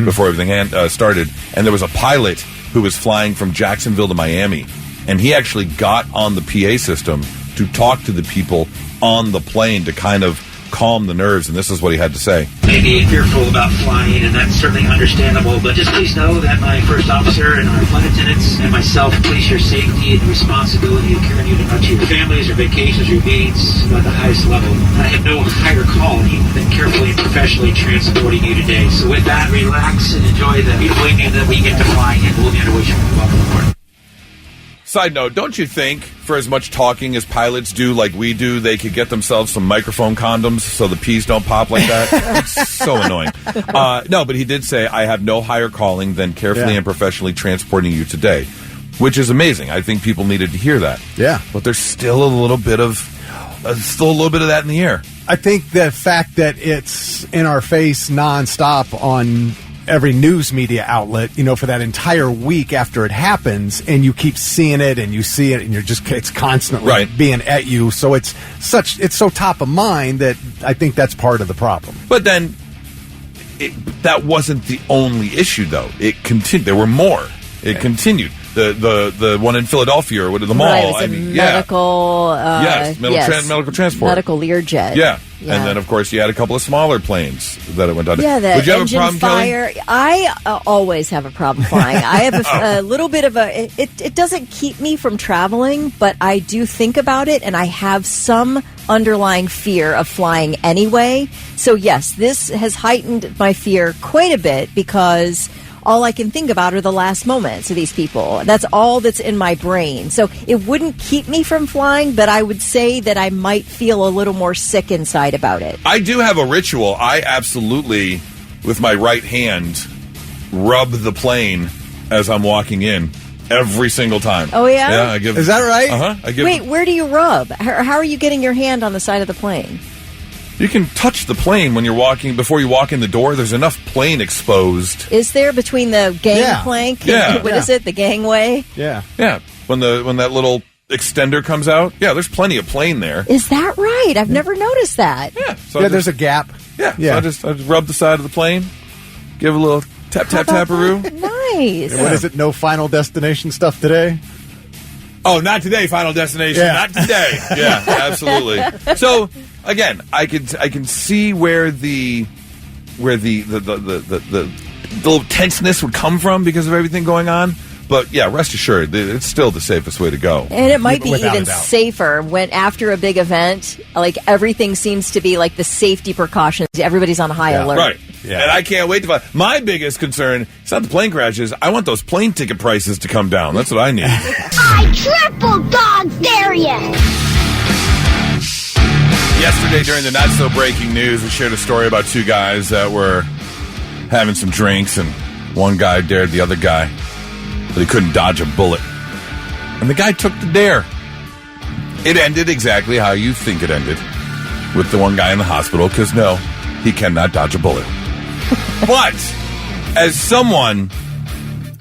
before everything started. And there was a pilot who was flying from Jacksonville to Miami, and he actually got on the PA system to talk to the people on the plane to kind of calm the nerves, and this is what he had to say. Maybe fearful about flying, and that's certainly understandable, but just please know that my first officer and our flight attendants and myself place your safety and responsibility of carrying you to your families, your vacations, your needs at the highest level. I have no higher calling than carefully and professionally transporting you today. So with that, relax and enjoy the beautiful evening that we get to fly in. We'll be on our way. Welcome aboard. Side note, don't you think for as much talking as pilots do like we do, they could get themselves some microphone condoms so the peas don't pop like that? It's so annoying. No, but he did say, I have no higher calling than carefully and professionally transporting you today, which is amazing. I think people needed to hear that. Yeah. But there's still a little bit of that in the air. I think the fact that it's in our face nonstop on every news media outlet, for that entire week after it happens, and you keep seeing it and you see it and it's constantly being at you. So it's so top of mind that I think that's part of the problem. But then that wasn't the only issue though. It continued. There were more. It continued. The one in Philadelphia or the mall. Right, it was medical. Medical transport, medical Learjet. Yeah. And then of course you had a couple of smaller planes that it went on. Yeah, the Would you have engine a problem, fire. Kelly? I always have a problem flying. I have a little bit of it doesn't keep me from traveling, but I do think about it, and I have some underlying fear of flying anyway. So yes, this has heightened my fear quite a bit because all I can think about are the last moments of these people. That's all that's in my brain. So it wouldn't keep me from flying, but I would say that I might feel a little more sick inside about it. I do have a ritual. I absolutely, with my right hand, rub the plane as I'm walking in every single time. Oh, yeah? Yeah, Is that right? Uh-huh. Wait, where do you rub? How are you getting your hand on the side of the plane? You can touch the plane when you're walking. Before you walk in the door, there's enough plane exposed. Is there between the gangplank? Yeah. What is it? The gangway? Yeah. Yeah. When that little extender comes out, there's plenty of plane there. Is that right? I've never noticed that. Yeah. So there's a gap. Yeah. So I just rub the side of the plane, give a little tap-tap-tap-a-roo. Nice. And what is it? No Final Destination stuff today? Oh, not today, Final Destination. Yeah. Not today. Yeah, absolutely. So again, I can see where the little tenseness would come from because of everything going on. But yeah, rest assured, it's still the safest way to go. And it might be Without even a doubt. safer when after a big event, like everything seems to be like the safety precautions. Everybody's on high alert. Right. Yeah. And I can't wait to find. My biggest concern is not the plane crashes. I want those plane ticket prices to come down. That's what I need. I triple dog dare you! Yesterday during the Not So Breaking News, we shared a story about two guys that were having some drinks, and one guy dared the other guy, but he couldn't dodge a bullet. And the guy took the dare. It ended exactly how you think it ended, with the one guy in the hospital, because no, he cannot dodge a bullet. But as someone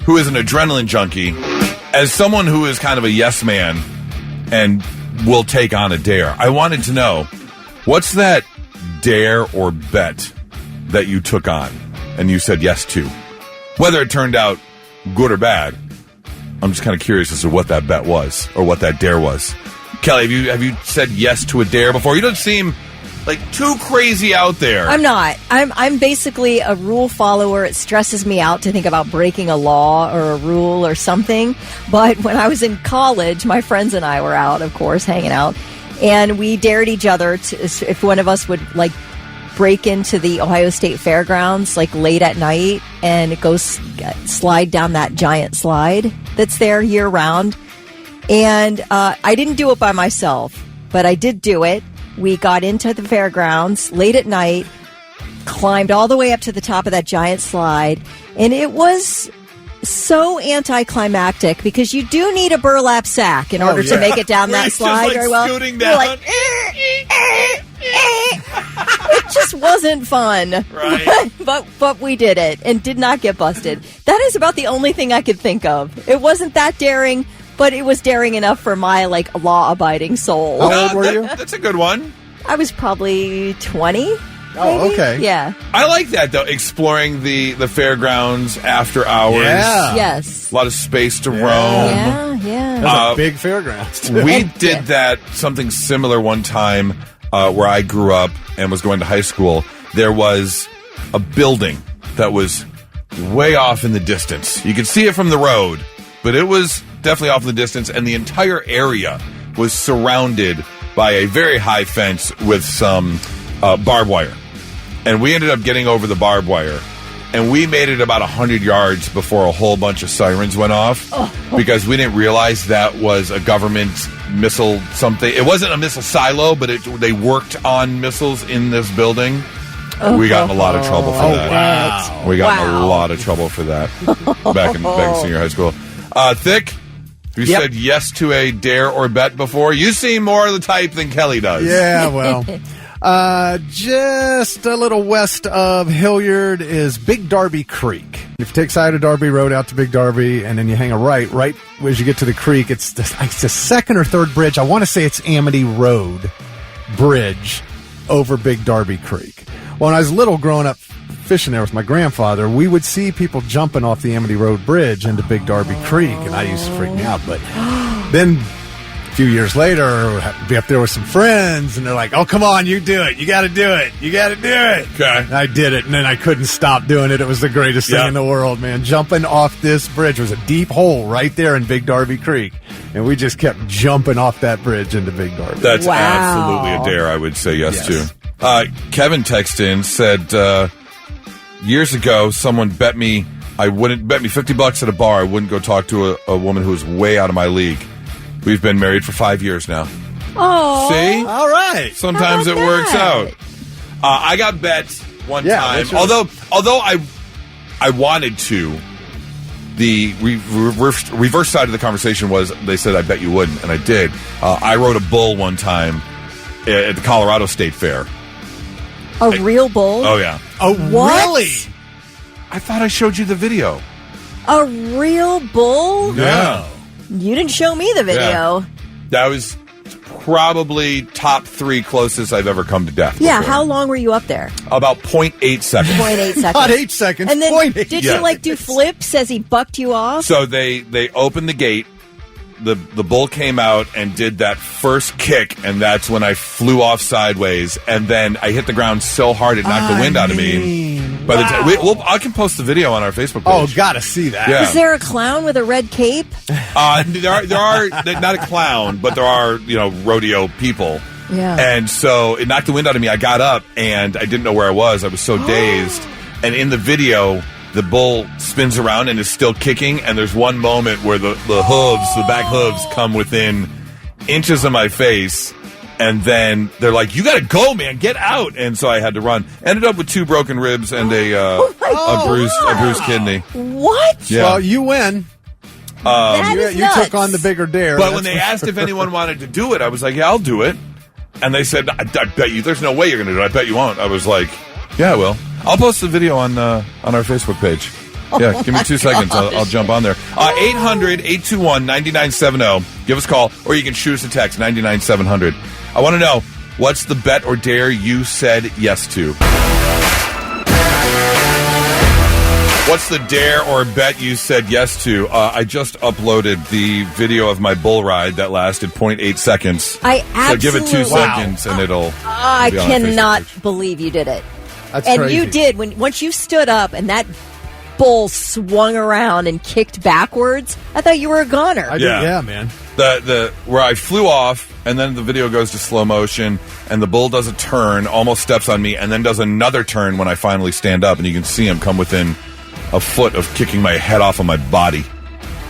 who is an adrenaline junkie, as someone who is kind of a yes man and will take on a dare, I wanted to know, what's that dare or bet that you took on and you said yes to? Whether it turned out good or bad, I'm just kind of curious as to what that bet was or what that dare was. Kelly, have you said yes to a dare before? You don't seem like too crazy out there. I'm not. I'm basically a rule follower. It stresses me out to think about breaking a law or a rule or something. But when I was in college, my friends and I were out, of course, hanging out. And we dared each other to, if one of us would like break into the Ohio State Fairgrounds like late at night and go slide down that giant slide that's there year round. And I didn't do it by myself, but I did do it. We got into the fairgrounds late at night, climbed all the way up to the top of that giant slide, and it was so anticlimactic because you do need a burlap sack in order to make it down that slide very well. Scooting You're down. like, it just wasn't fun. Right. But we did it and did not get busted. That is about the only thing I could think of. It wasn't that daring, but it was daring enough for my like law-abiding soul. How old were you? That's a good one. I was probably 20. Oh, maybe? okay. Yeah. I like that, though, exploring the fairgrounds after hours. Yeah. Yes. A lot of space to roam. Yeah. That's a big fairgrounds. We did that, something similar one time where I grew up and was going to high school. There was a building that was way off in the distance. You could see it from the road, but it was definitely off in the distance, and the entire area was surrounded by a very high fence with some barbed wire. And we ended up getting over the barbed wire, and we made it about 100 yards before a whole bunch of sirens went off because we didn't realize that was a government missile something. It wasn't a missile silo, but they worked on missiles in this building. We got in a lot of trouble for that. Wow. We got in a lot of trouble for that back in senior high school. Thick, you said yes to a dare or bet before. You seem more the type than Kelly does. Yeah, well, just a little west of Hilliard is Big Darby Creek. If you take side of Darby Road out to Big Darby, and then you hang a right as you get to the creek, it's the second or third bridge. I want to say it's Amity Road Bridge over Big Darby Creek. Well, when I was little growing up fishing there with my grandfather, we would see people jumping off the Amity Road Bridge into Big Darby Creek, and I used to freak me out. But then a few years later, I'd be up there with some friends, and they're like, oh, come on, you do it. You got to do it. You got to do it. Okay. And I did it, and then I couldn't stop doing it. It was the greatest thing in the world, man. Jumping off this bridge was a deep hole right there in Big Darby Creek, and we just kept jumping off that bridge into Big Darby. That's absolutely a dare I would say yes to. Kevin texted in, said, years ago, someone bet me $50 at a bar. I wouldn't go talk to a woman who was way out of my league. We've been married for 5 years now. Oh. See? All right. Sometimes it works out. I got bet one time. Although I wanted to, the reverse side of the conversation was they said I bet you wouldn't, and I did. I rode a bull one time at the Colorado State Fair. A real bull? Oh, yeah. Oh, What? really? I thought I showed you the video. A real bull? Yeah. You didn't show me the video. That was probably top 3 closest I've ever come to death. Yeah, before. how long were you up there? About 0.8 seconds. 0.8 seconds. Not 8 seconds. And then 0.8. did you like do flips as he bucked you off? So they opened the gate. The bull came out and did that first kick, and that's when I flew off sideways, and then I hit the ground so hard it knocked the wind out of me. By the time I can post the video on our Facebook page. Oh, gotta see that. Yeah. Is there a clown with a red cape? There are not a clown, but there are rodeo people. Yeah. And so it knocked the wind out of me. I got up and I didn't know where I was. I was so dazed. And in the video, the bull spins around and is still kicking, and there's one moment where the back hooves come within inches of my face, and then they're like, "You gotta go, man, get out!" And so I had to run. Ended up with 2 broken ribs and a bruised kidney. What? Yeah. Well, you win. You took on the bigger dare. But when they asked if anyone wanted to do it, I was like, "Yeah, I'll do it." And they said, I bet you, there's no way you're going to do it. I bet you won't. I was like, "Yeah, I will." I'll post the video on our Facebook page. Yeah, give me 2 seconds. I'll jump on there. 800-821-9970. Give us a call, or you can shoot us a text, 99700. I want to know, what's the bet or dare you said yes to? What's the dare or bet you said yes to? I just uploaded the video of my bull ride that lasted 0.8 seconds. So give it 2 seconds, and it'll I be on our cannot Facebook page. believe you did it. That's and crazy. you did. Once you stood up and that bull swung around and kicked backwards, I thought you were a goner. Yeah, man. The where I flew off, and then the video goes to slow motion, and the bull does a turn, almost steps on me, and then does another turn when I finally stand up, and you can see him come within a foot of kicking my head off of my body.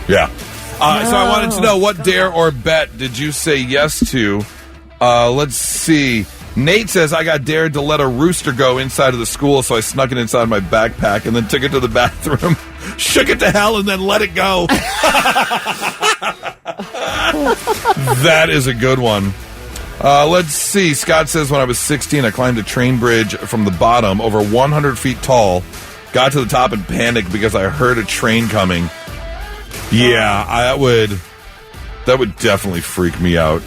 Yeah. So I wanted to know, what dare or bet did you say yes to? Let's see. Nate says, I got dared to let a rooster go inside of the school, so I snuck it inside my backpack and then took it to the bathroom, shook it to hell, and then let it go. That is a good one. Let's see. Scott says, when I was 16, I climbed a train bridge from the bottom over 100 feet tall, got to the top and panicked because I heard a train coming. Yeah, that would definitely freak me out.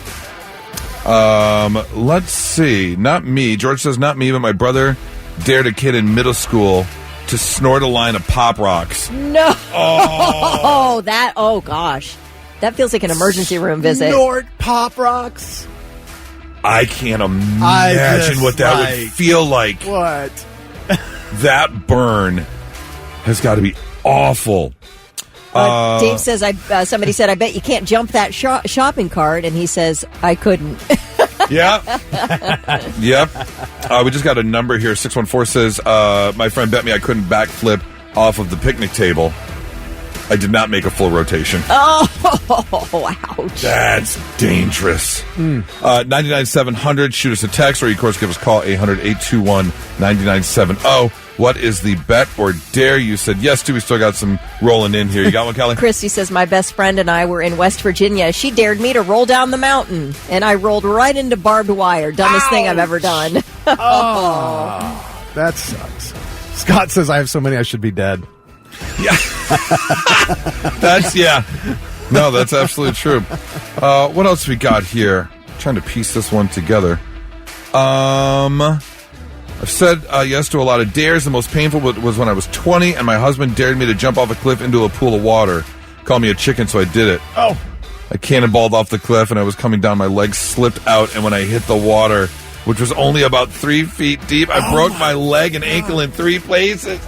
Let's see. Not me. George says, not me, but my brother dared a kid in middle school to snort a line of Pop Rocks. No. Oh, gosh. That feels like an emergency room visit. Snort Pop Rocks. I can't imagine what that would feel like. What? That burn has got to be awful. Dave says, somebody said, I bet you can't jump that shopping cart. And he says, I couldn't. Yep. We just got a number here. 614 says, my friend bet me I couldn't backflip off of the picnic table. I did not make a full rotation. Oh, ouch. That's dangerous. 99700, shoot us a text, or you, of course, give us a call, 800-821-9970. What is the bet or dare you said yes to? We still got some rolling in here. You got one, Kelly? Christy says, my best friend and I were in West Virginia. She dared me to roll down the mountain, and I rolled right into barbed wire. Dumbest thing I've ever done. Oh, that sucks. Scott says, I have so many I should be dead. Yeah. No, that's absolutely true. What else we got here? I'm trying to piece this one together. I've said yes to a lot of dares. The most painful was when I was 20, and my husband dared me to jump off a cliff into a pool of water. Called me a chicken, so I did it. Oh. I cannonballed off the cliff, and I was coming down. My legs slipped out, and when I hit the water, which was only about 3 feet deep, I broke my leg and ankle in 3 places.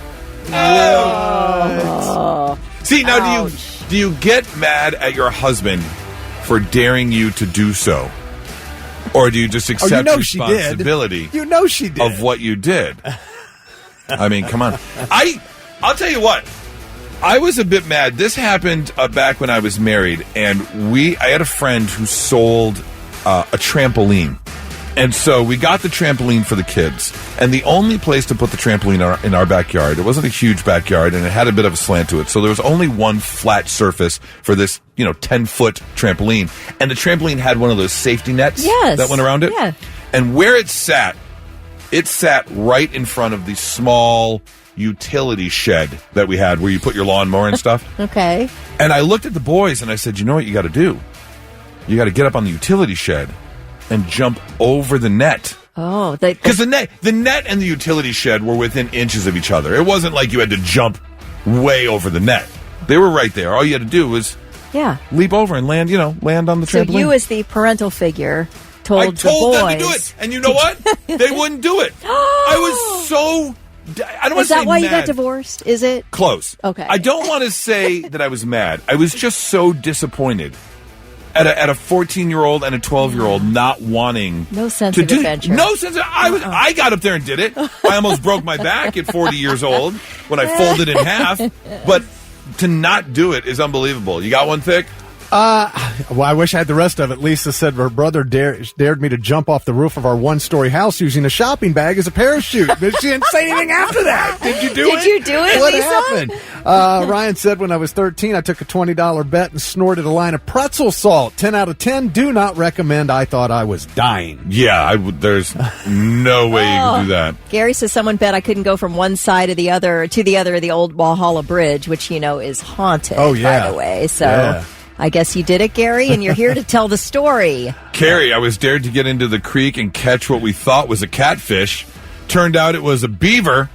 Oh. See, now do you get mad at your husband for daring you to do so? Or do you just accept responsibility she did. of what you did? I mean, come on. I'll tell you what. I was a bit mad. This happened back when I was married, and I had a friend who sold a trampoline. And so we got the trampoline for the kids, and the only place to put the trampoline in our backyard, it wasn't a huge backyard, and it had a bit of a slant to it. So there was only one flat surface for this, 10-foot trampoline. And the trampoline had one of those safety nets that went around it. Yeah. And where it sat right in front of the small utility shed that we had where you put your lawnmower and stuff. Okay. And I looked at the boys and I said, you know what you got to do? you got to get up on the utility shed and jump over the net. Oh, because the net and the utility shed were within inches of each other. It wasn't like you had to jump way over the net. They were right there. All you had to do was leap over and land on the trampoline. So you, as the parental figure, told the boys them to do it, and you know what? They wouldn't do it. I was so. I don't want to say mad. Is that why you got divorced? Is it close? Okay. I don't want to say that I was mad. I was just so disappointed at a 14-year-old and a 12-year-old not wanting no sense of adventure. No sense. I got up there and did it. I almost broke my back at 40 years old when I folded in half. But to not do it is unbelievable. You got one, Thick? Well, I wish I had the rest of it. Lisa said her brother dared me to jump off the roof of our one-story house using a shopping bag as a parachute. But she didn't say anything after that. Did you do it? Did you do it, What Lisa? happened? Ryan said when I was 13, I took a $20 bet and snorted a line of pretzel salt. 10 out of 10. Do not recommend. I thought I was dying. Yeah, there's no way you could do that. Gary says someone bet I couldn't go from one side to the other of the old Walhalla Bridge, which, is haunted, by the way. So I guess you did it, Gary, and you're here to tell the story. Carrie, I was dared to get into the creek and catch what we thought was a catfish. Turned out it was a beaver.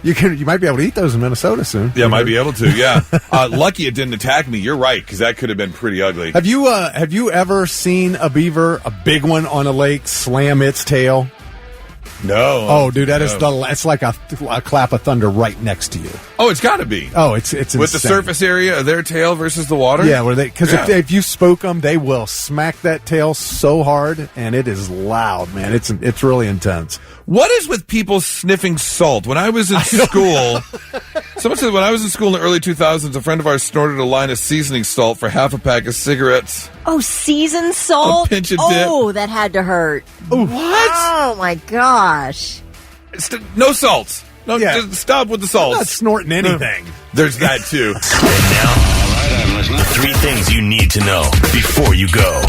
You might be able to eat those in Minnesota soon. Yeah, might be able to, yeah. Lucky it didn't attack me. You're right, because that could have been pretty ugly. Have you ever seen a beaver, a big one on a lake, slam its tail? No. Oh, dude, it's like a clap of thunder right next to you. Oh, it's got to be. Oh, it's insane. With the surface area of their tail versus the water? Yeah, because if you spook them, they will smack that tail so hard, and it is loud, man. It's really intense. What is with people sniffing salt? When I was in school, someone said when I was in school in the early 2000s, a friend of ours snorted a line of seasoning salt for half a pack of cigarettes. Oh, seasoned salt? A pinch of dip. Oh, that had to hurt. What? Oh, my gosh. No salts. No, just stop with the salts. I'm not snorting anything. There's that, too. And now, 3 things you need to know before you go.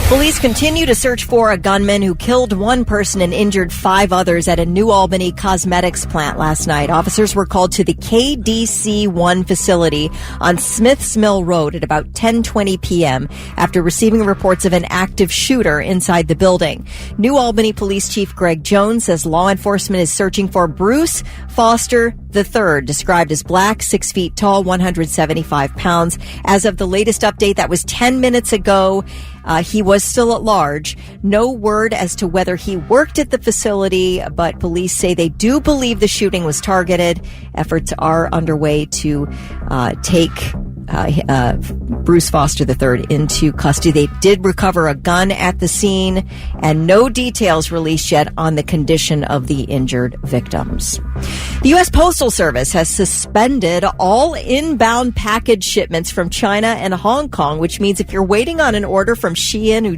Police continue to search for a gunman who killed 1 person and injured 5 others at a New Albany cosmetics plant last night. Officers were called to the KDC-1 facility on Smith's Mill Road at about 10:20 p.m. after receiving reports of an active shooter inside the building. New Albany Police Chief Greg Jones says law enforcement is searching for Bruce Foster III, described as black, 6 feet tall, 175 pounds. As of the latest update, that was 10 minutes ago. He was still at large. No word as to whether he worked at the facility, but police say they do believe the shooting was targeted. Efforts are underway to take Bruce Foster III into custody. They did recover a gun at the scene, and no details released yet on the condition of the injured victims. The U.S. Postal Service has suspended all inbound package shipments from China and Hong Kong, which means if you're waiting on an order from Shein or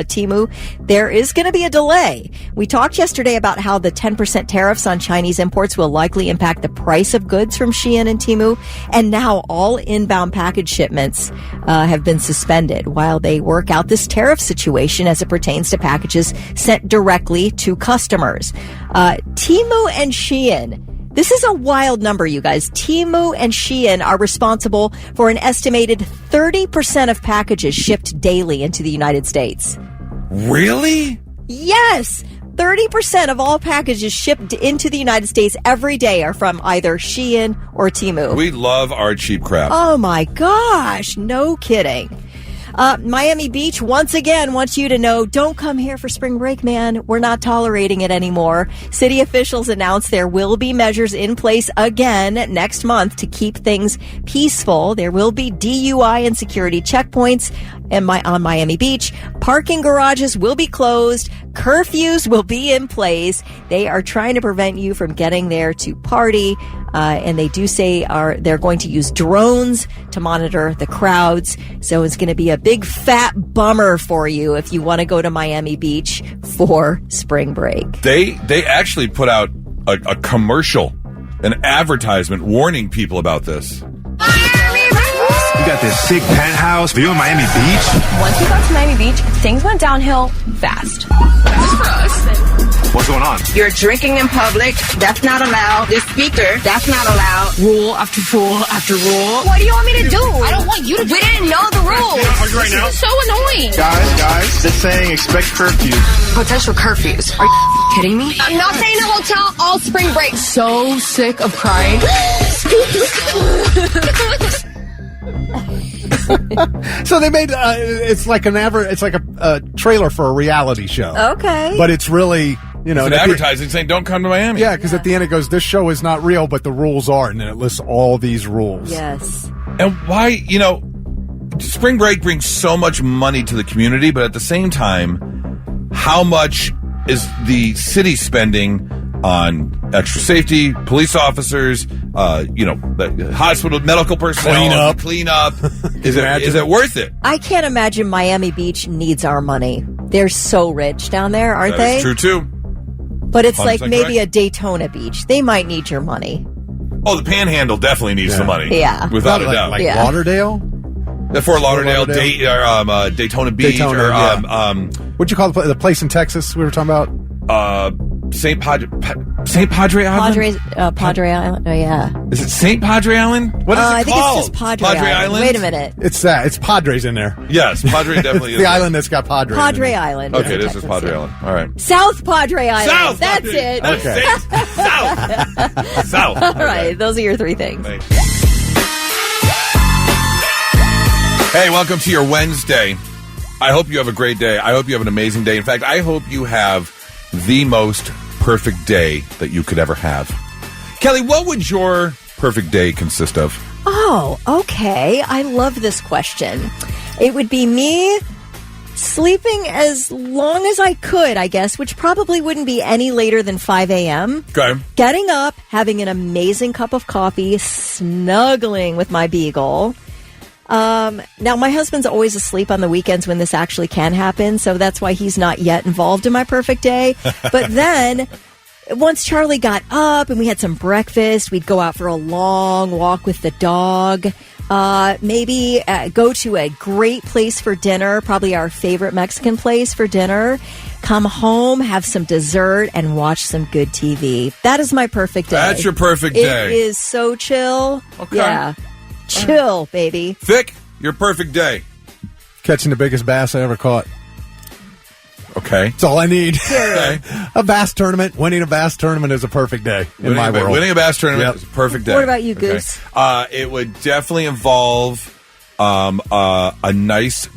Temu, there is going to be a delay. We talked yesterday about how the 10% tariffs on Chinese imports will likely impact the price of goods from Shein and Temu, and now all inbound package shipments have been suspended while they work out this tariff situation as it pertains to packages sent directly to customers. Temu and Shein, this is a wild number, you guys. Temu and Shein are responsible for an estimated 30% of packages shipped daily into the United States. Really? Yes! 30% of all packages shipped into the United States every day are from either Shein or Temu. We love our cheap crap. Oh my gosh, no kidding. Miami Beach, once again, wants you to know, don't come here for spring break, man. We're not tolerating it anymore. City officials announced there will be measures in place again next month to keep things peaceful. There will be DUI and security checkpoints on Miami Beach. Parking garages will be closed. Curfews will be in place. They are trying to prevent you from getting there to party. And they do say they're going to use drones to monitor the crowds. So it's going to be a big fat bummer for you if you want to go to Miami Beach for spring break. They actually put out a commercial, an advertisement warning people about this. We got this sick penthouse view of Miami Beach. Once we got to Miami Beach, things went downhill fast. Just for us. What's going on? You're drinking in public. That's not allowed. The speaker. That's not allowed. Rule after rule after rule. What do you want me to do? I don't want you to. We didn't know the rules. Are you right now? So annoying. Guys, this saying expect curfews. Potential curfews. Are you kidding me? I'm not staying in a hotel all spring break. So sick of crying. So they made it's like a trailer for a reality show. Okay. But it's really, you know, It's an advertising saying, don't come to Miami. Yeah, because at the end it goes, this show is not real, but the rules are, and then it lists all these rules. Yes. And why, you know, spring break brings so much money to the community, but at the same time, how much is the city spending on extra safety, police officers, the hospital, medical personnel, clean up? Is it worth it? I can't imagine Miami Beach needs our money. They're so rich down there, aren't they? That's true, too. But it's like maybe a Daytona Beach. They might need your money. Oh, the Panhandle definitely needs the money. Yeah. Without a doubt. Like Lauderdale? The Fort Lauderdale, Daytona Beach, what'd you call the place in Texas we were talking about? St. Padre Island? Padre Island. Oh, yeah. Is it St. Padre Island? What is it I think called? it's just Padre Island. Wait a minute. It's that. It's Padres in there. Yes, Padre definitely is. The island that's got Padres. Padre Island. Okay, this is Padre Island. All right. South Padre Island. South That's Padre. it. Okay. South. All right. Those are your three things. Thanks. Hey, welcome to your Wednesday. I hope you have a great day. I hope you have an amazing day. In fact, I hope you have the most perfect day that you could ever have. Kelly, what would your perfect day consist of? Oh, okay. I love this question. It would be me sleeping as long as I could, I guess, which probably wouldn't be any later than 5 a.m. Okay. Getting up, having an amazing cup of coffee, snuggling with my beagle. Now, my husband's always asleep on the weekends when this actually can happen, so that's why he's not yet involved in my perfect day. But then, once Charlie got up and we had some breakfast, we'd go out for a long walk with the dog. Maybe go to a great place for dinner, probably our favorite Mexican place for dinner. Come home, have some dessert, and watch some good TV. That is my perfect day. That's your perfect day. It is so chill. Okay. Yeah. Chill, baby. Vic, your perfect day. Catching the biggest bass I ever caught. Okay. That's all I need. Okay. A bass tournament. Winning a bass tournament is a perfect day in my world. Winning a bass tournament is a perfect day. What about you, Goose? It would definitely involve a nice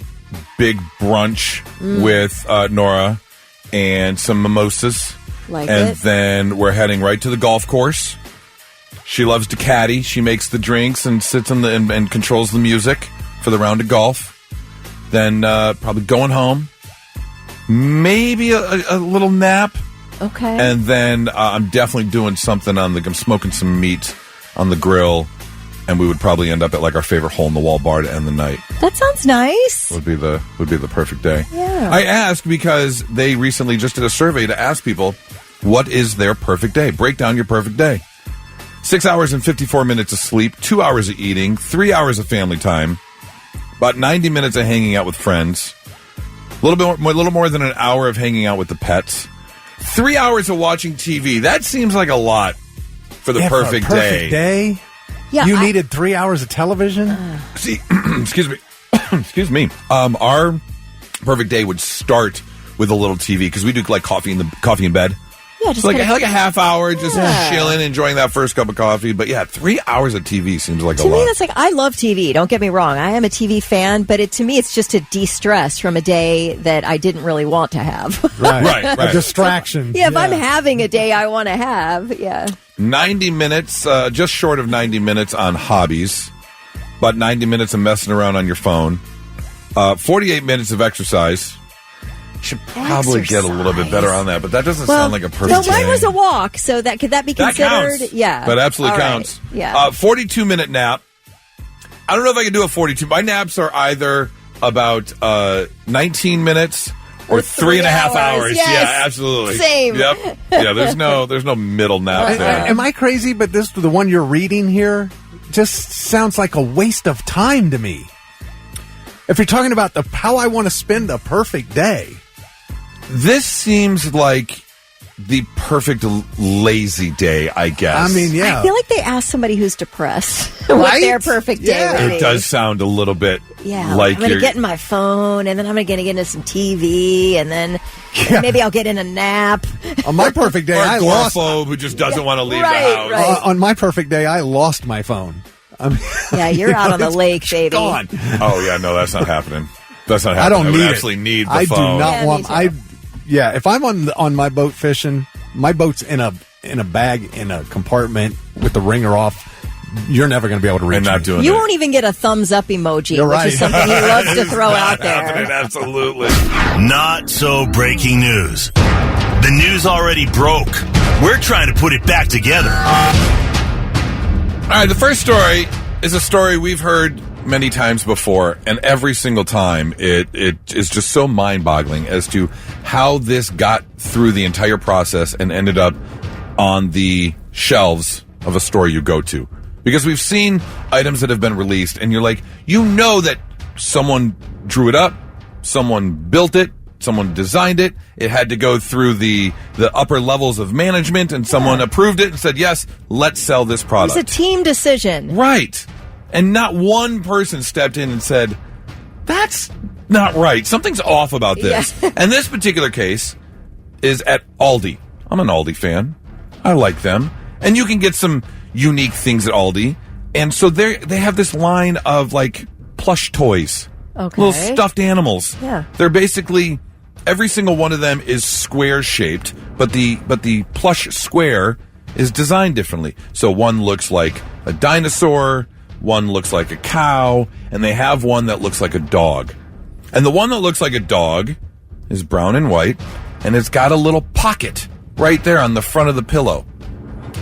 big brunch with Nora and some mimosas. And then we're heading right to the golf course. She loves to caddy. She makes the drinks and sits in and controls the music for the round of golf. Then probably going home. Maybe a little nap. Okay. And then I'm definitely doing something I'm smoking some meat on the grill, and we would probably end up at like our favorite hole in the wall bar to end the night. That sounds nice. Would be the perfect day. Yeah. I asked because they recently just did a survey to ask people what is their perfect day. Break down your perfect day. 6 hours and 54 minutes of sleep, 2 hours of eating, 3 hours of family time, about 90 minutes of hanging out with friends, a little more than an hour of hanging out with the pets, 3 hours of watching TV. That seems like a lot for the perfect day. Yeah, you needed 3 hours of television? See, excuse me. Our perfect day would start with a little TV because we do like coffee in bed. Yeah, just like a half hour, just chilling, enjoying that first cup of coffee. But yeah, 3 hours of TV seems like a lot. To me, that's like, I love TV. Don't get me wrong. I am a TV fan, but to me, it's just to de-stress from a day that I didn't really want to have. Right. A distraction. If I'm having a day I want to have, 90 minutes, just short of 90 minutes on hobbies. About 90 minutes of messing around on your phone. 48 minutes of exercise. Should probably get a little bit better on that, but that doesn't sound like a perfect day. No, mine was a walk, so could that be considered? That counts. Yeah. That absolutely counts. Right. Yeah. 42-minute nap. I don't know if I can do a 42. My naps are either about 19 minutes or 3.5 hours. Yes. Yeah, absolutely. Same. Yep. Yeah, there's no middle nap there. Am I crazy? But the one you're reading here just sounds like a waste of time to me. If you're talking about how I want to spend a perfect day. This seems like the perfect lazy day, I guess. I mean, yeah. I feel like they asked somebody who's depressed what their perfect day would be. It does sound a little bit like I'm going to get in my phone, and then I'm going to get into some TV, and then maybe I'll get in a nap. On my perfect day, or I lost. Agoraphobe who just doesn't want to leave the house. Right. On my perfect day, I lost my phone. Yeah, you're out on the lake, baby. Gone. Oh, yeah, no, that's not happening. That's not happening. I don't I would need actually it. need the I phone. do not want. If I'm on my boat fishing, my boat's in a bag in a compartment with the ringer off. You're never going to be able to reach I'm not me. doing You it. won't even get a thumbs up emoji, You're right. which is something he loves to throw out there. Happening, absolutely. Not so breaking news. The news already broke. We're trying to put it back together. All right, the first story is a story we've heard many times before, and every single time it is just so mind-boggling as to how this got through the entire process and ended up on the shelves of a store you go to. Because we've seen items that have been released, and you're like, you know that someone drew it up, someone built it, someone designed it. It had to go through the upper levels of management, and someone approved it and said, yes, let's sell this product. It's a team decision. Right. And not one person stepped in and said, that's not right. Something's off about this. Yeah. And this particular case is at Aldi. I'm an Aldi fan. I like them. And you can get some unique things at Aldi. And so they have this line of like plush toys. Okay. Little stuffed animals. Yeah. They're basically, every single one of them is square shaped, but the plush square is designed differently. So one looks like a dinosaur, one looks like a cow, and they have one that looks like a dog. And the one that looks like a dog is brown and white, and it's got a little pocket right there on the front of the pillow.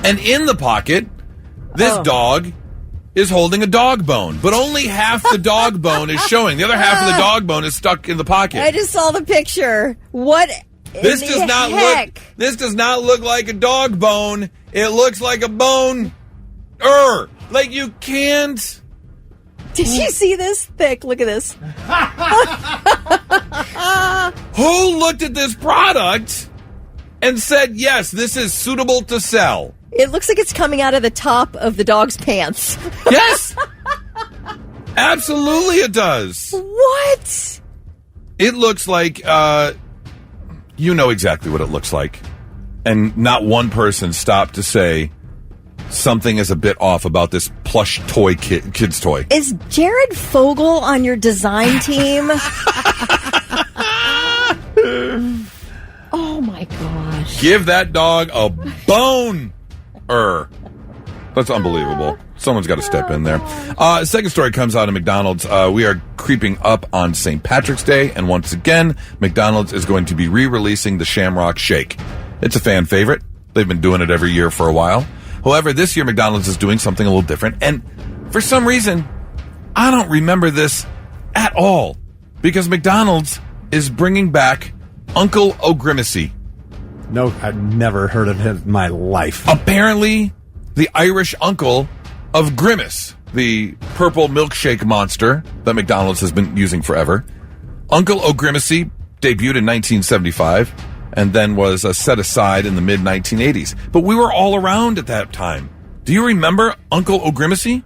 And in the pocket, this dog is holding a dog bone, but only half the dog bone is showing. The other half of the dog bone is stuck in the pocket. I just saw the picture. What? This does not look like a dog bone. It looks like a bone. Like you can't. Did you see this thick? Look at this. Who looked at this product and said, yes, this is suitable to sell? It looks like it's coming out of the top of the dog's pants. Yes. Absolutely it does. What? It looks like, you know exactly what it looks like. And not one person stopped to say something is a bit off about this plush toy kid's toy. Is Jared Fogle on your design team? Oh my gosh. Give that dog a bone. That's unbelievable. Someone's got to step in there. Second story comes out of McDonald's. We are creeping up on St. Patrick's Day, and once again, McDonald's is going to be re-releasing the Shamrock Shake. It's a fan favorite. They've been doing it every year for a while. However, this year McDonald's is doing something a little different, and for some reason, I don't remember this at all, because McDonald's is bringing back Uncle O'Grimacy. No, I've never heard of him in my life. Apparently, the Irish uncle of Grimace, the purple milkshake monster that McDonald's has been using forever. Uncle O'Grimacy debuted in 1975 and then was set aside in the mid-1980s. But we were all around at that time. Do you remember Uncle O'Grimacy?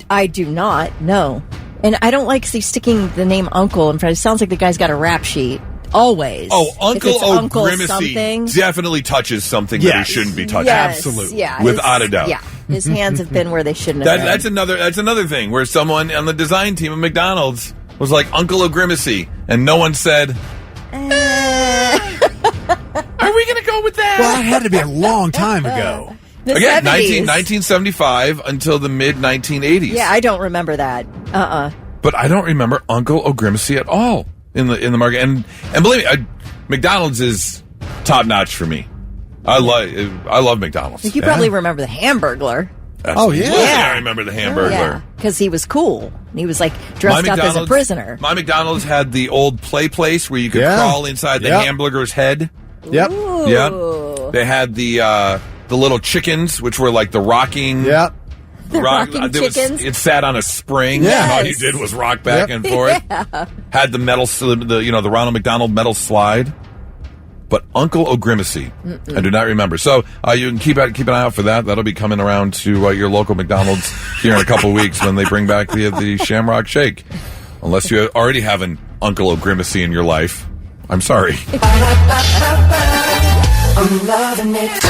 I do not, no. And I don't like sticking the name Uncle in front. It sounds like the guy's got a rap sheet. Always. Oh, Uncle O'Grimacy something. definitely touches something that he shouldn't be touching. Yes, Absolutely. yeah, without a doubt. Yeah, his hands have been where they shouldn't have been. That's another thing where someone on the design team of McDonald's was like Uncle O'Grimacy, and no one said, "Are we going to go with that?" Well, that had to be a long time ago. Again, 70s. 1975 until the mid-1980s. Yeah, I don't remember that. But I don't remember Uncle O'Grimacy at all in the market. And believe me, McDonald's is top notch for me. I love McDonald's. You probably remember the Hamburglar. Absolutely. Oh, yeah. I remember the Hamburglar. Yeah, because he was cool. He was like dressed up as a prisoner. My McDonald's had the old play place where you could crawl inside the hamburger's head. Yep. Ooh. Yep. They had the little chickens, which were like the rocking. Yep. The rocking chickens. It sat on a spring, Yes. and all you did was rock back and forth. Yeah. Had the metal, the Ronald McDonald metal slide. but Uncle O'Grimacy, I do not remember. So you can keep an eye out for that. That'll be coming around to your local McDonald's here in a couple weeks when they bring back the Shamrock Shake. Unless you already have an Uncle O'Grimacy in your life. I'm sorry. I'm loving it.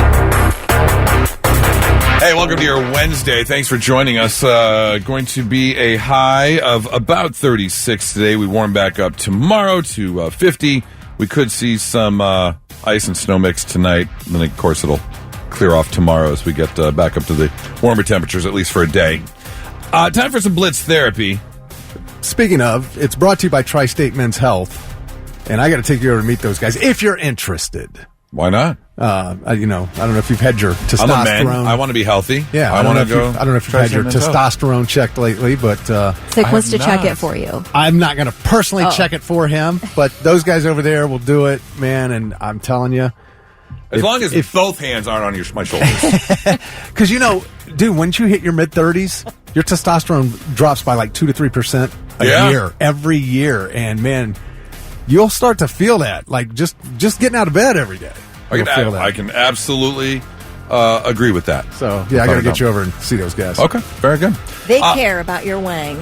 Hey, welcome to your Wednesday. Thanks for joining us. Going to be a high of about 36 today. We warm back up tomorrow to 50. We could see some ice and snow mix tonight. And then, of course, it'll clear off tomorrow as we get back up to the warmer temperatures, at least for a day. Time for some Blitz Therapy. Speaking of, it's brought to you by Tri-State Men's Health. And I got to take you over to meet those guys if you're interested. Why not? I don't know if you've had your testosterone. I'm a man. I want to be healthy. Yeah, I want to go. I don't know if you've had your testosterone checked lately, but Slick wants to check it for you. I'm not going to personally check it for him, but those guys over there will do it, man. And I'm telling you, as long as both hands aren't on my shoulders, because dude, once you hit your mid-30s, your testosterone drops by like 2 to 3% a year every year, and man, you'll start to feel that, like just getting out of bed every day. I can absolutely agree with that. So, yeah, I got to get you over and see those guys. Okay, very good. They care about your wang.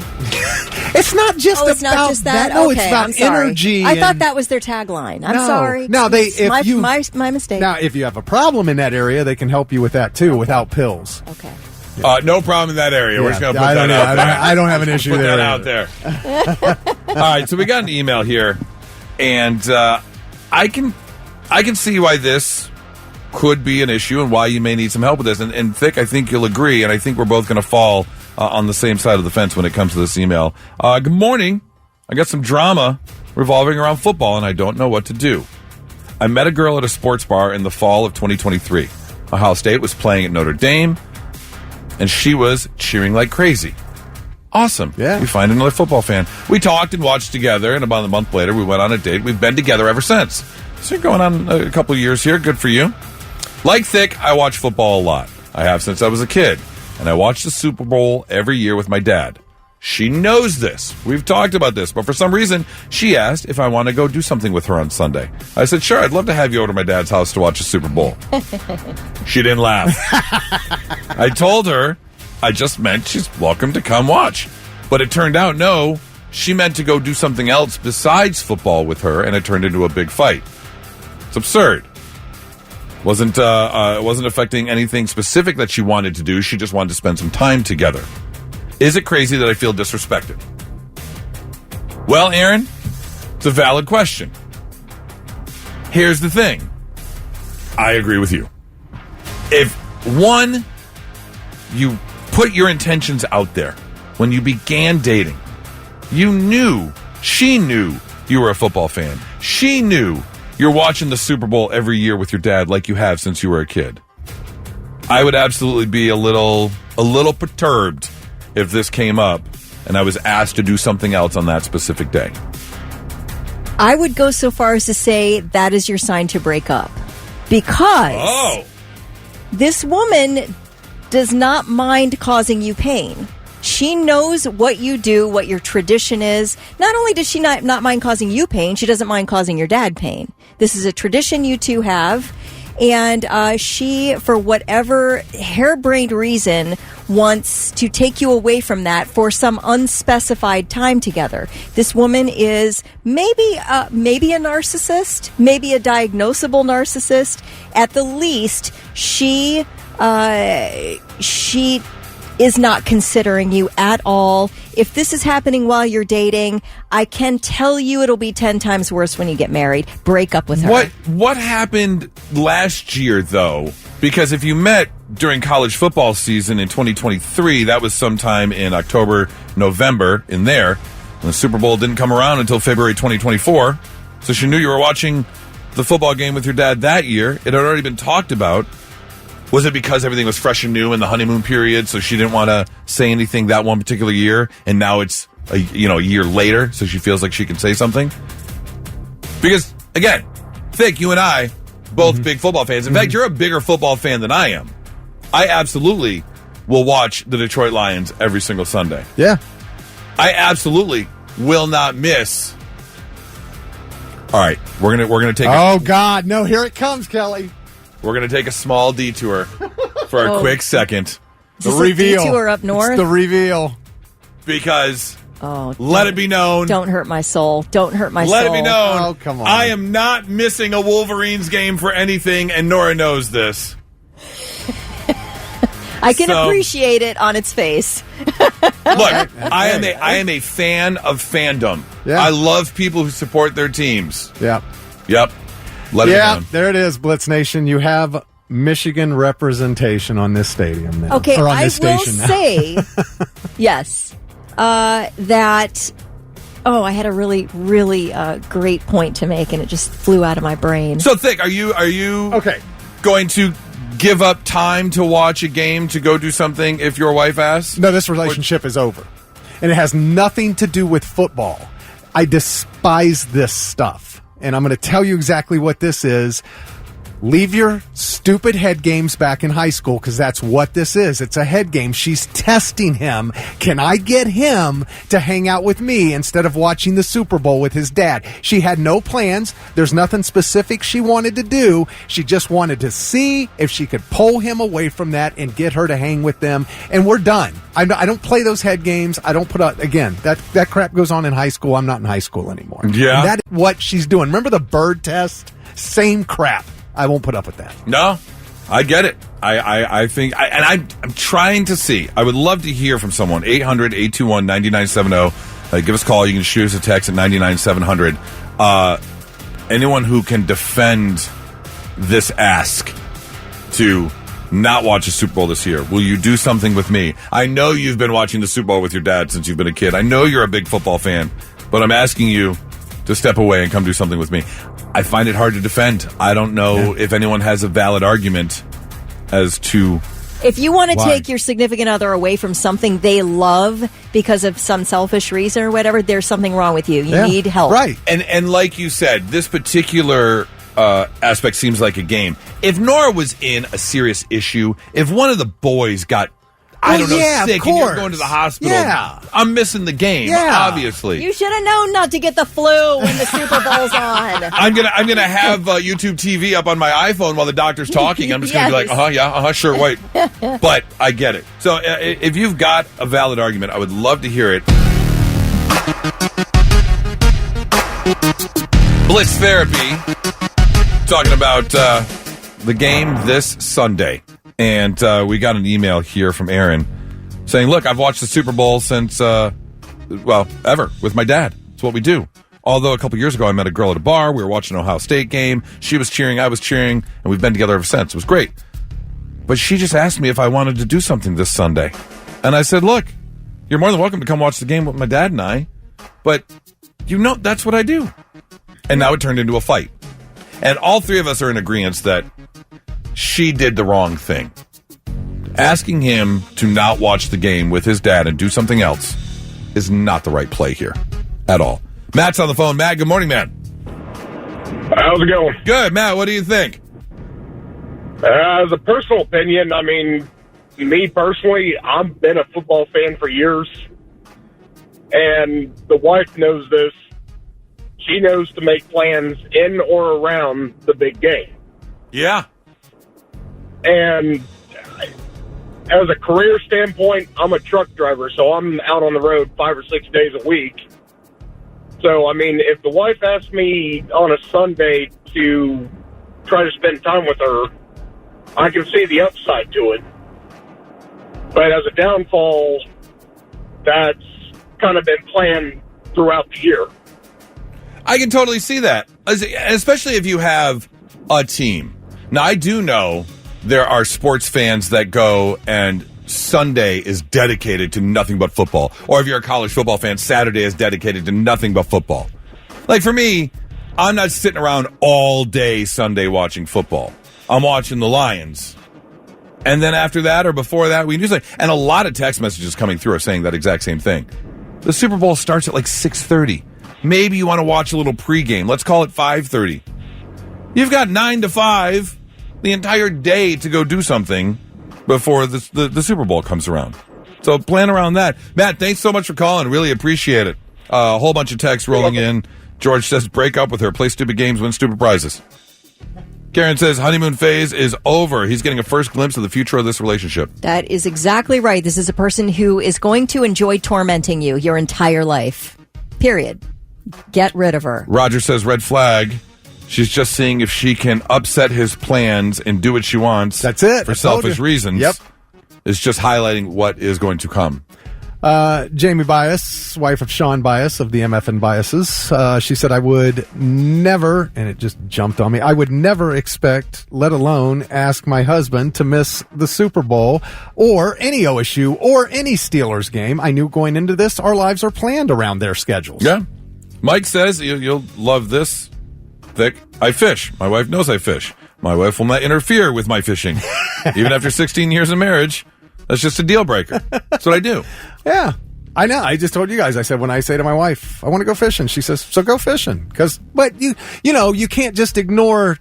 It's not just about not just that. No, okay, it's about energy. I thought that was their tagline. I'm sorry. No, my mistake. Now, if you have a problem in that area, they can help you with that too, without pills. Okay. No problem in that area. We're just going to put that out there. I don't have an issue put there. That out there. All right, so we got an email here, and I can see why this could be an issue and why you may need some help with this. And Thick, I think you'll agree, and I think we're both going to fall on the same side of the fence when it comes to this email. Good morning. I got some drama revolving around football, and I don't know what to do. I met a girl at a sports bar in the fall of 2023. Ohio State was playing at Notre Dame, and she was cheering like crazy. Awesome. Yeah. We find another football fan. We talked and watched together, and about a month later, we went on a date. We've been together ever since. So going on a couple of years here. Good for you. Like Thick, I watch football a lot. I have since I was a kid. And I watch the Super Bowl every year with my dad. She knows this. We've talked about this. But for some reason, she asked if I want to go do something with her on Sunday. I said, sure, I'd love to have you over to my dad's house to watch the Super Bowl. She didn't laugh. I told her I just meant she's welcome to come watch. But it turned out, no, she meant to go do something else besides football with her, and it turned into a big fight. It's absurd. Wasn't affecting anything specific that she wanted to do. She just wanted to spend some time together. Is it crazy that I feel disrespected? Well, Aaron, it's a valid question. Here's the thing. I agree with you. If, one, you put your intentions out there when you began dating, she knew you were a football fan. She knew you're watching the Super Bowl every year with your dad like you have since you were a kid. I would absolutely be a little perturbed if this came up and I was asked to do something else on that specific day. I would go so far as to say that is your sign to break up. Because this woman does not mind causing you pain. She knows what you do, what your tradition is. Not only does she not mind causing you pain, she doesn't mind causing your dad pain. This is a tradition you two have. And she, for whatever harebrained reason, wants to take you away from that for some unspecified time together. This woman is maybe a narcissist, maybe a diagnosable narcissist. At the least, she is not considering you at all. If this is happening while you're dating, I can tell you it'll be 10 times worse when you get married. Break up with her. What happened last year, though? Because if you met during college football season in 2023, that was sometime in October, November, in there. And the Super Bowl didn't come around until February 2024. So she knew you were watching the football game with your dad that year. It had already been talked about. Was it because everything was fresh and new in the honeymoon period, so she didn't want to say anything that one particular year, and now it's a year later, so she feels like she can say something? Because, again, Thick, you and I, both big football fans. In fact, you're a bigger football fan than I am. I absolutely will watch the Detroit Lions every single Sunday. Yeah. I absolutely will not miss All right, we're gonna take. Oh God, no! Here it comes, Kelly. We're gonna take a small detour for a quick second. The reveal. Detour up north. It's the reveal. Because let it be known. Don't hurt my soul. Don't hurt my soul. Let it be known. Oh, come on. I am not missing a Wolverines game for anything, and Nora knows this. I can appreciate it on its face. Look, I am a fan of fandom. Yeah. I love people who support their teams. Yeah. Yep. Let it be known. There it is, Blitz Nation. You have Michigan representation on this stadium now. Okay, or on I this will station now. say, yes, that. Oh, I had a really, really great point to make, and it just flew out of my brain. So, Thick, are you okay? Going to give up time to watch a game to go do something if your wife asks? No, this relationship is over. And it has nothing to do with football. I despise this stuff. And I'm going to tell you exactly what this is. Leave your stupid head games back in high school, because that's what this is. It's a head game. She's testing him. Can I get him to hang out with me instead of watching the Super Bowl with his dad? She had no plans. There's nothing specific she wanted to do. She just wanted to see if she could pull him away from that and get her to hang with them. And we're done. I don't play those head games. I don't put up, again, that crap goes on in high school. I'm not in high school anymore. Yeah. And that's what she's doing. Remember the bird test? Same crap. I won't put up with that. No, I get it. I think, I'm trying to see. I would love to hear from someone. 800-821-9970. Give us a call. You can shoot us a text at 99700. Anyone who can defend this ask to not watch a Super Bowl this year. Will you do something with me? I know you've been watching the Super Bowl with your dad since you've been a kid. I know you're a big football fan, but I'm asking you to step away and come do something with me. I find it hard to defend. I don't know if anyone has a valid argument as to if you want to why. take your significant other away from something they love because of some selfish reason or whatever, there's something wrong with you. You need help. Right. And like you said, this particular aspect seems like a game. If Nora was in a serious issue, if one of the boys got sick and you're going to the hospital, I'm missing the game, obviously. You should have known not to get the flu when the Super Bowl's on. I'm gonna have YouTube TV up on my iPhone while the doctor's talking. I'm just gonna be like, sure, wait. But I get it. So if you've got a valid argument, I would love to hear it. Blitz Therapy, talking about the game this Sunday. And we got an email here from Aaron saying, look, I've watched the Super Bowl since, ever, with my dad. It's what we do. Although a couple years ago I met a girl at a bar. We were watching an Ohio State game. She was cheering, I was cheering, and we've been together ever since. It was great. But she just asked me if I wanted to do something this Sunday. And I said, look, you're more than welcome to come watch the game with my dad and I. But, that's what I do. And now it turned into a fight. And all three of us are in agreement that she did the wrong thing. Asking him to not watch the game with his dad and do something else is not the right play here at all. Matt's on the phone. Matt, good morning, Matt. How's it going? Good, Matt. What do you think? As a personal opinion, I mean, me personally, I've been a football fan for years, and the wife knows this. She knows to make plans in or around the big game. Yeah. And as a career standpoint, I'm a truck driver, so I'm out on the road 5 or 6 days a week. So, I mean, if the wife asks me on a Sunday to try to spend time with her, I can see the upside to it. But as a downfall, that's kind of been planned throughout the year. I can totally see that, especially if you have a team. Now, I do know there are sports fans that go and Sunday is dedicated to nothing but football. Or if you're a college football fan, Saturday is dedicated to nothing but football. Like for me, I'm not sitting around all day Sunday watching football. I'm watching the Lions. And then after that or before that, we can do something. And a lot of text messages coming through are saying that exact same thing. The Super Bowl starts at like 6:30. Maybe you want to watch a little pregame. Let's call it 5:30. You've got 9 to 5 the entire day to go do something before the Super Bowl comes around. So plan around that. Matt, thanks so much for calling. Really appreciate it. A whole bunch of texts rolling in. George says, break up with her, play stupid games, win stupid prizes. Karen says, honeymoon phase is over. He's getting a first glimpse of the future of this relationship. That is exactly right. This is a person who is going to enjoy tormenting you your entire life. Period. Get rid of her. Roger says, red flag. She's just seeing if she can upset his plans and do what she wants. That's it. For selfish reasons. Yep. It's just highlighting what is going to come. Jamie Bias, wife of Sean Bias of the MFN Biases, she said, I would never, and it just jumped on me, I would never expect, let alone ask my husband to miss the Super Bowl or any OSU or any Steelers game. I knew going into this, our lives are planned around their schedules. Yeah. Mike says, you'll love this, Vic. I fish. My wife knows I fish. My wife will not interfere with my fishing. Even after 16 years of marriage, that's just a deal breaker. That's what I do. Yeah, I know. I just told you guys. I said, when I say to my wife, I want to go fishing, she says, so go fishing. But you can't just ignore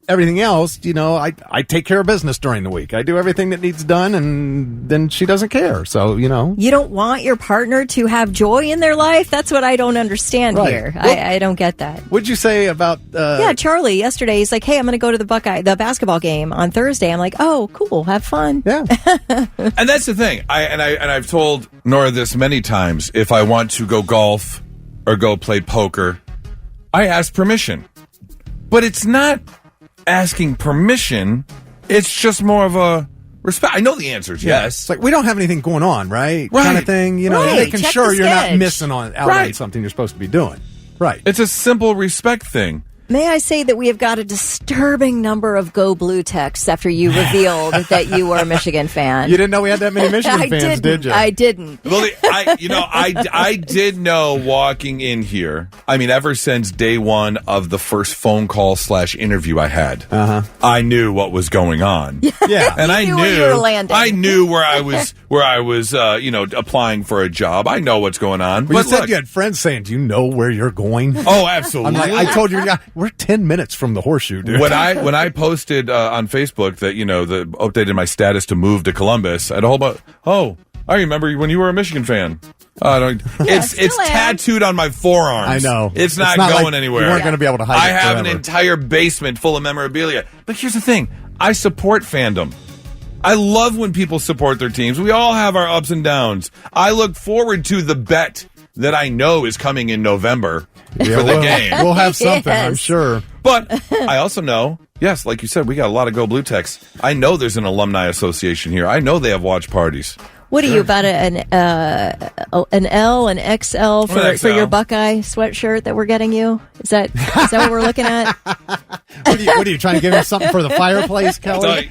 everything else. I take care of business during the week. I do everything that needs done, and then she doesn't care. So, You don't want your partner to have joy in their life? That's what I don't understand here. Well, I don't get that. What'd you say about... Yeah, Charlie, yesterday, he's like, hey, I'm going to go to the basketball game on Thursday. I'm like, oh, cool, have fun. Yeah. And that's the thing. I've told Nora this many times. If I want to go golf or go play poker, I ask permission. But it's not asking permission. It's just more of a respect. I know the answer is yes. It's like, we don't have anything going on, right? Right. Kind of thing. Making Check sure the you're not sketch. missing out on something you're supposed to be doing. Right. It's a simple respect thing. May I say that we have got a disturbing number of Go Blue texts after you revealed that you were a Michigan fan. You didn't know we had that many Michigan fans, did you? I didn't. Well, I did know walking in here. I mean, ever since day one of the first phone call / interview I had, I knew what was going on. Yeah, and I knew where you were landing. I knew where I was, applying for a job. I know what's going on. But you said look, you had friends saying, "Do you know where you're going?" Oh, absolutely. I'm like, I told you, we're 10 minutes from the horseshoe, dude. When I posted on Facebook that the updated my status to move to Columbus, I had a whole bunch. Oh, I remember when you were a Michigan fan. It's tattooed on my forearms. I know. It's not going like anywhere. You weren't going to be able to hide I it have forever. an entire basement full of memorabilia. But here's the thing. I support fandom. I love when people support their teams. We all have our ups and downs. I look forward to the bet that I know is coming in November for the game. We'll have something, Yes. I'm sure. But I also know, yes, like you said, we got a lot of Go Blue texts. I know there's an alumni association here. I know they have watch parties. What are you about an L, an XL for your Buckeye sweatshirt that we're getting you? Is that what we're looking at? What are you trying to give him something for the fireplace, Kelly?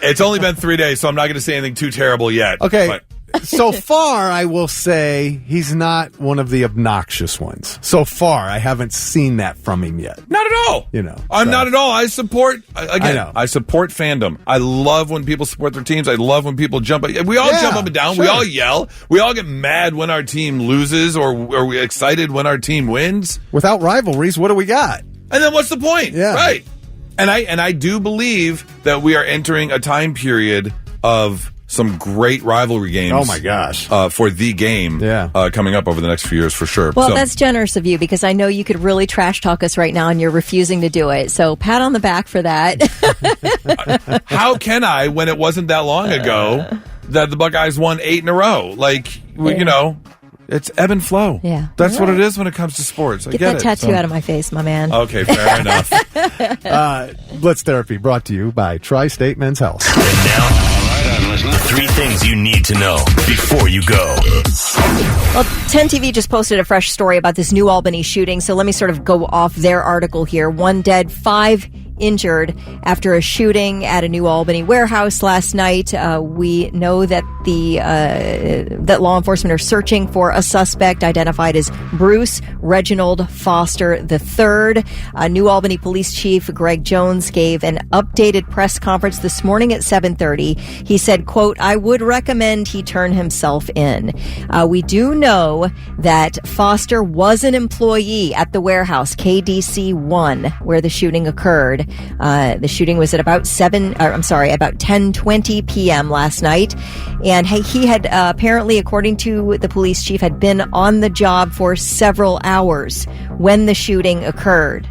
It's only been 3 days, so I'm not going to say anything too terrible yet. Okay. But So far, I will say he's not one of the obnoxious ones. So far, I haven't seen that from him yet. not at all. I'm not at all. I support, I support fandom. I love when people support their teams. I love when people jump. We all jump up and down. Sure. We all yell. We all get mad when our team loses, or are we excited when our team wins? Without rivalries, what do we got? And then what's the point? Yeah. Right. And I do believe that we are entering a time period of some great rivalry games. Oh my gosh. For the game coming up over the next few years for sure. Well, that's generous of you because I know you could really trash talk us right now and you're refusing to do it. So pat on the back for that. How can I when it wasn't that long ago that the Buckeyes won 8 in a row? It's ebb and flow. Yeah. That's what it is when it comes to sports. I Get get that it. tattoo out of my face, my man. Okay, fair enough. Blitz Therapy brought to you by Tri-State Men's Health. And now, 3 things you need to know before you go. Well, 10 TV just posted a fresh story about this New Albany shooting, so let me sort of go off their article here. 1 dead, 5 injured after a shooting at a New Albany warehouse last night. We know that that law enforcement are searching for a suspect identified as Bruce Reginald Foster III. New Albany Police Chief Greg Jones gave an updated press conference this morning at 7:30. He said, quote, "I would recommend he turn himself in." We do know that Foster was an employee at the warehouse KDC 1 where the shooting occurred. The shooting was at about 10:20 p.m. last night. And he had apparently, according to the police chief, had been on the job for several hours when the shooting occurred.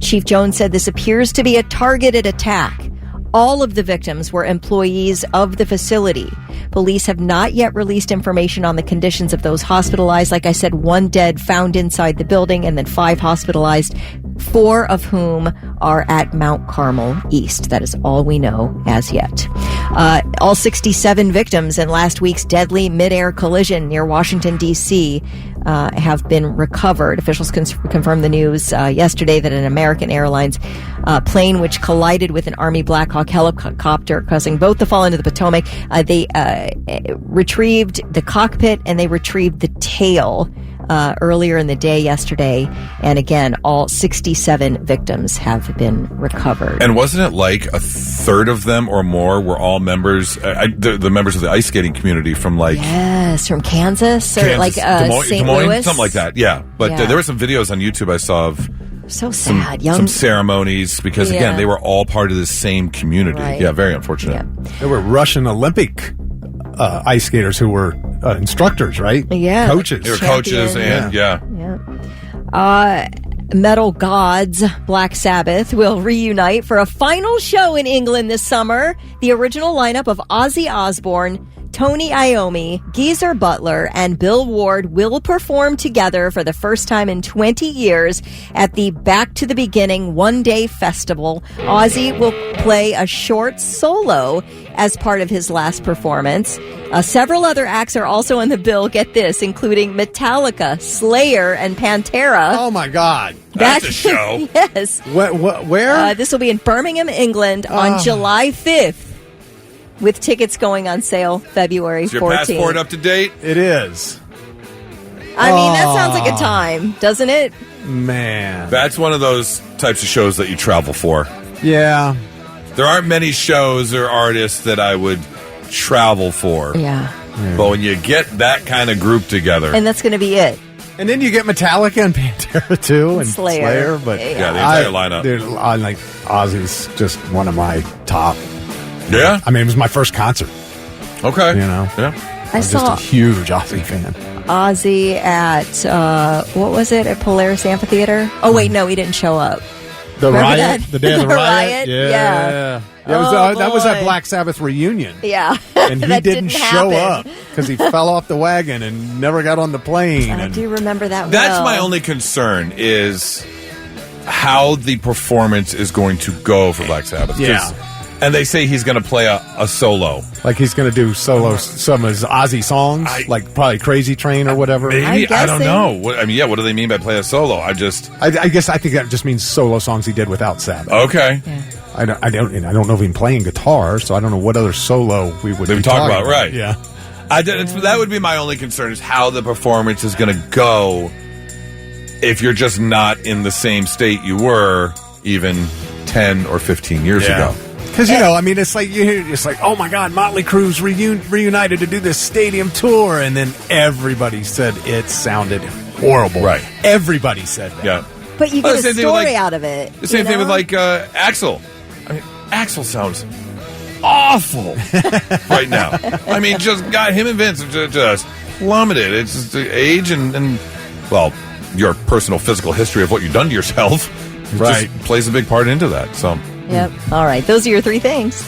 Chief Jones said this appears to be a targeted attack. All of the victims were employees of the facility. Police have not yet released information on the conditions of those hospitalized. Like I said, 1 dead found inside the building and then 5 hospitalized, 4 of whom are at Mount Carmel East. That is all we know as yet. All 67 victims in last week's deadly mid-air collision near Washington, D.C. Have been recovered. Officials confirmed the news yesterday that an American Airlines plane which collided with an Army Black Hawk helicopter, causing both to fall into the Potomac. They retrieved the cockpit and they retrieved the tail earlier in the day yesterday. And again, all 67 victims have been recovered. And wasn't it like a third of them or more were all members, the members of the ice skating community from Yes, from Kansas or like Des St. Moines, Louis? something like that, yeah. But there were some videos on YouTube I saw of so sad. some ceremonies because, again, they were all part of the same community. Right. Yeah, very unfortunate. Yeah. There were Russian Olympic ice skaters who were instructors, right? Yeah. Coaches. They were coaches and, Metal gods Black Sabbath will reunite for a final show in England this summer. The original lineup of Ozzy Osbourne, Tony Iommi, Geezer Butler, and Bill Ward will perform together for the first time in 20 years at the Back to the Beginning one-day festival. Ozzy will play a short solo as part of his last performance. Several other acts are also on the bill, get this, including Metallica, Slayer, and Pantera. Oh, my God. That's a show. Yes. Where? This will be in Birmingham, England on July 5th. With tickets going on sale February 14th. Is your passport up to date? It is. I mean, that sounds like a time, doesn't it? Man. That's one of those types of shows that you travel for. Yeah. There aren't many shows or artists that I would travel for. Yeah. But when you get that kind of group together. And that's going to be it. And then you get Metallica and Pantera, too. And Slayer. But the entire lineup. Dude, I like Ozzy's just one of my top. Yeah? I mean, it was my first concert. Okay. You know? Yeah. I'm just a huge Ozzy fan. Ozzy at, what was it, at Polaris Amphitheater? Oh, wait, no, he didn't show up. The Remember riot? that? The day of the riot? Yeah. That was a Black Sabbath reunion. Yeah. And he That didn't show happen. up because he fell off the wagon and never got on the plane. I do remember that That's well. my only concern is how the performance is going to go for Black Sabbath. Yeah. And they say he's going to play a solo. Like he's going to do some of his Ozzy songs, like probably Crazy Train or whatever. Maybe. I don't know. What do they mean by play a solo? I guess I think that just means solo songs he did without Sabbath. Okay. Yeah. I don't know if he's playing guitar, so I don't know what other solo we would be talking about. Right. Yeah. That would be my only concern is how the performance is going to go if you're just not in the same state you were even 10 or 15 years ago. Because, I mean, it's like, you hear, it's like, oh my God, Motley Crue's reunited to do this stadium tour. And then everybody said it sounded horrible. Right. Everybody said that. Yeah. But you get a story out of it. The same thing with Axl. I mean, Axl sounds awful right now. I mean, just got him and Vince just plummeted. It's just the age and well, your personal physical history of what you've done to yourself just plays a big part into that. So. Yep. All right. Those are your 3 things.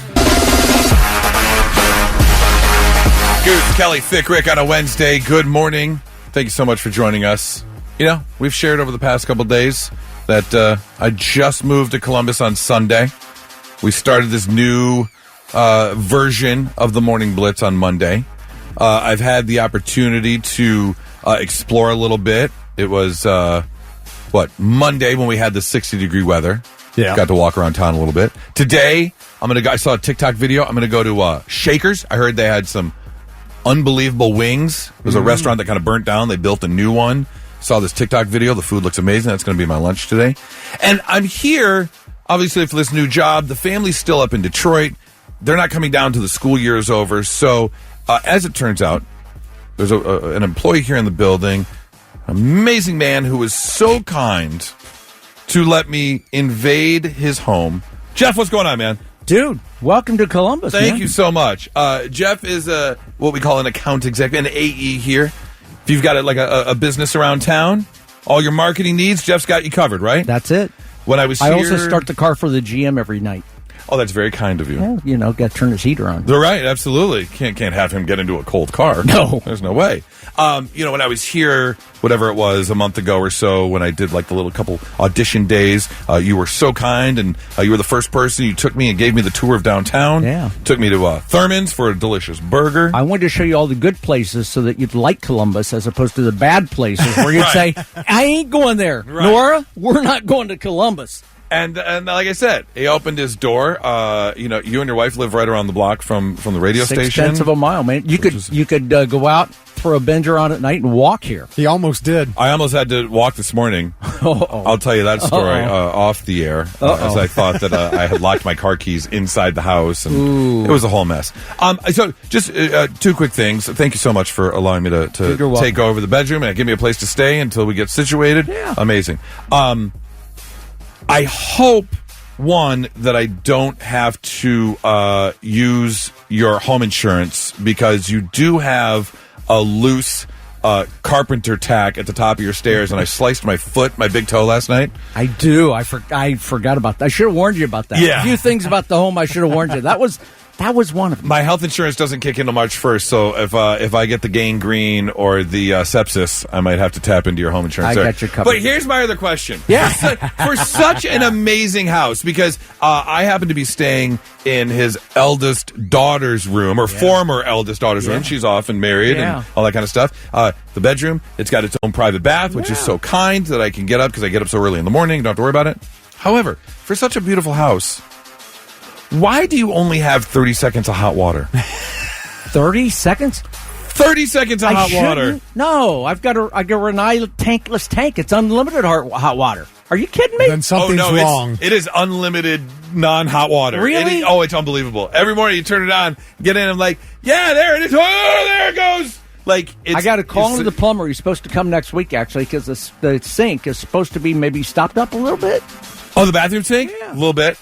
Goose, Kelly, Thick Rick on a Wednesday. Good morning. Thank you so much for joining us. We've shared over the past couple days that I just moved to Columbus on Sunday. We started this new version of the Morning Blitz on Monday. I've had the opportunity to explore a little bit. It was, Monday when we had the 60-degree weather. Yeah. Got to walk around town a little bit. Today, I saw a TikTok video. I'm going to go to Shakers. I heard they had some unbelievable wings. It was a restaurant that kind of burnt down. They built a new one. Saw this TikTok video. The food looks amazing. That's going to be my lunch today. And I'm here, obviously, for this new job. The family's still up in Detroit. They're not coming down till the school year is over. So, as it turns out, there's an employee here in the building, an amazing man who was so kind to let me invade his home. Jeff, what's going on, man? Dude, welcome to Columbus. Thank you so much. Jeff is what we call an account executive, an AE here. If you've got a business around town, all your marketing needs, Jeff's got you covered, right? That's it. When I was I here, also start the car for the GM every night. Oh, that's very kind of you. Well, got to turn his heater on. They're right, absolutely. Can't have him get into a cold car. No. There's no way. When I was here, whatever it was, a month ago or so, when I did the little couple audition days, you were so kind, and you were the first person. You took me and gave me the tour of downtown. Yeah. Took me to Thurman's for a delicious burger. I wanted to show you all the good places so that you'd like Columbus as opposed to the bad places where you'd say, I ain't going there. Right. Nora, we're not going to Columbus. And like I said, he opened his door. You and your wife live right around the block from the radio station. 6/10 of a mile, man. You could go out, throw a binger on at night, and walk here. He almost did. I almost had to walk this morning. I'll tell you that story off the air, as I thought that I had locked my car keys inside the house, and it was a whole mess. So just two quick things. Thank you so much for allowing me to take over the bedroom and give me a place to stay until we get situated. Yeah. Amazing. I hope, one, that I don't have to use your home insurance because you do have a loose carpenter tack at the top of your stairs, and I sliced my big toe last night. I do. I forgot about that. I should have warned you about that. Yeah. A few things about the home I should have warned you. That was one of them. My health insurance doesn't kick in until March 1st, so if I get the gangrene or the sepsis, I might have to tap into your home insurance. I got you covered. But here's my other question. Yeah. For such an amazing house, because I happen to be staying in his eldest daughter's room, or former eldest daughter's room. She's off and married and all that kind of stuff. The bedroom, it's got its own private bath, which is so kind that I can get up because I get up so early in the morning. Don't have to worry about it. However, for such a beautiful house, why do you only have 30 seconds of hot water? 30 seconds? 30 seconds of hot water. No, I got a Renai tankless tank. It's unlimited hot water. Are you kidding me? Then something's wrong. It is unlimited non-hot water. Really? It's unbelievable. Every morning you turn it on, get in, I'm like, yeah, there it is. Oh, there it goes. I got a call into the plumber. He's supposed to come next week, actually, because the sink is supposed to be maybe stopped up a little bit. Oh, the bathroom sink? Yeah. A little bit.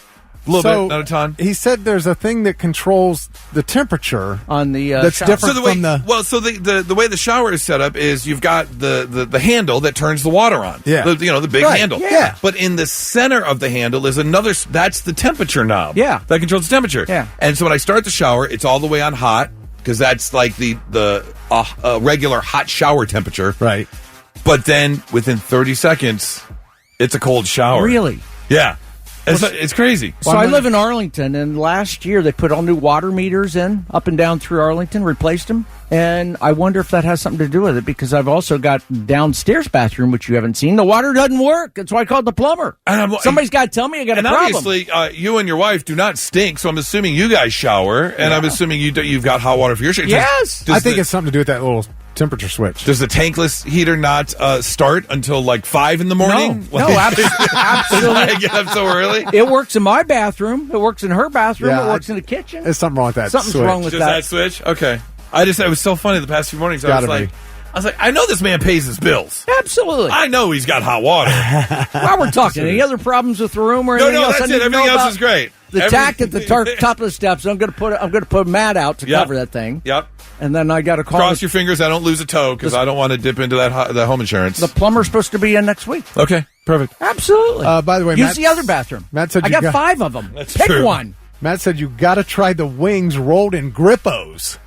A little bit, not a ton. He said there's a thing that controls the temperature on the that's shower. different from the. Well, so the way the shower is set up is you've got the handle that turns the water on. Yeah, the big handle. Yeah, but in the center of the handle is another. That's the temperature knob. Yeah, that controls the temperature. Yeah, and so when I start the shower, it's all the way on hot because that's like the regular hot shower temperature. Right. But then within 30 seconds, it's a cold shower. Really? Yeah. It's crazy. So I live in Arlington, and last year they put all new water meters in up and down through Arlington, replaced them. And I wonder if that has something to do with it, because I've also got downstairs bathroom, which you haven't seen. The water doesn't work. That's why I called the plumber. Somebody's got to tell me I got a problem. And obviously, you and your wife do not stink, so I'm assuming you guys shower, and I'm assuming you've got hot water for your shower. Yes. I think it's something to do with that little temperature switch. Does the tankless heater not start until like 5 in the morning? No, absolutely. I get up so early? It works in my bathroom. It works in her bathroom. It works in the kitchen. There's something wrong with that Something's switch. wrong with that switch? Okay. It was so funny the past few mornings. I was like, I know this man pays his bills. Absolutely. I know he's got hot water. While we're talking, any other problems with the room or anything else? No, that's it. Everything else is great. The tack at the top of the steps. I'm going to put a mat out to cover that thing. Yep. And then I got to call. Cross your fingers. I don't lose a toe because I don't want to dip into that home insurance. The plumber's supposed to be in next week. Okay. Perfect. Absolutely. By the way, use the other bathroom. Matt said I got 5 of them. Pick true. one. Matt said you got to try the wings rolled in Grippos.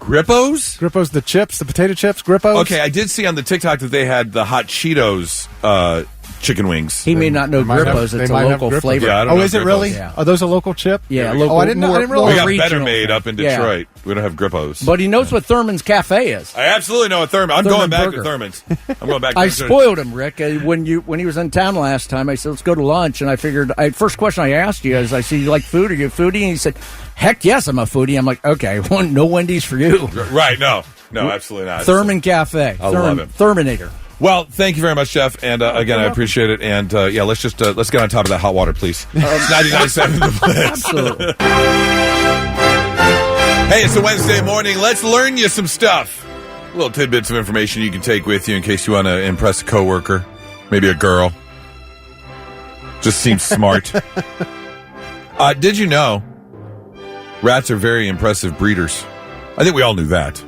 Grippos? Grippos, the chips, the potato chips, Grippos. Okay, I did see on the TikTok that they had the hot Cheetos chicken wings. He may not know Grippos. It's a local flavor. Yeah, I don't know is it Grippos. really? Yeah. Are those a local chip? Yeah, local. I didn't realize. We got regional. Better Made up in Detroit. We don't have Grippos. But he knows what Thurman's Cafe is. I absolutely know what Thurman. I'm Thurman going back Burger. to Thurman's. I'm going back to I spoiled him, Rick. When he was in town last time, I said, let's go to lunch. And I figured, first question I asked you is, I see you like food. Are you a foodie? And he said, heck yes, I'm a foodie. I'm like, okay, no Wendy's for you. Right, no, absolutely not. Thurman Cafe. I love it. Terminator. Well, thank you very much, Jeff. And again, I appreciate it. And let's just let's get on top of that hot water, please. It's 99.7 The Blitz. Absolutely. Hey, it's a Wednesday morning. Let's learn you some stuff. Little tidbits of information you can take with you in case you want to impress a coworker, maybe a girl. Just seems smart. Did you know rats are very impressive breeders? I think we all knew that.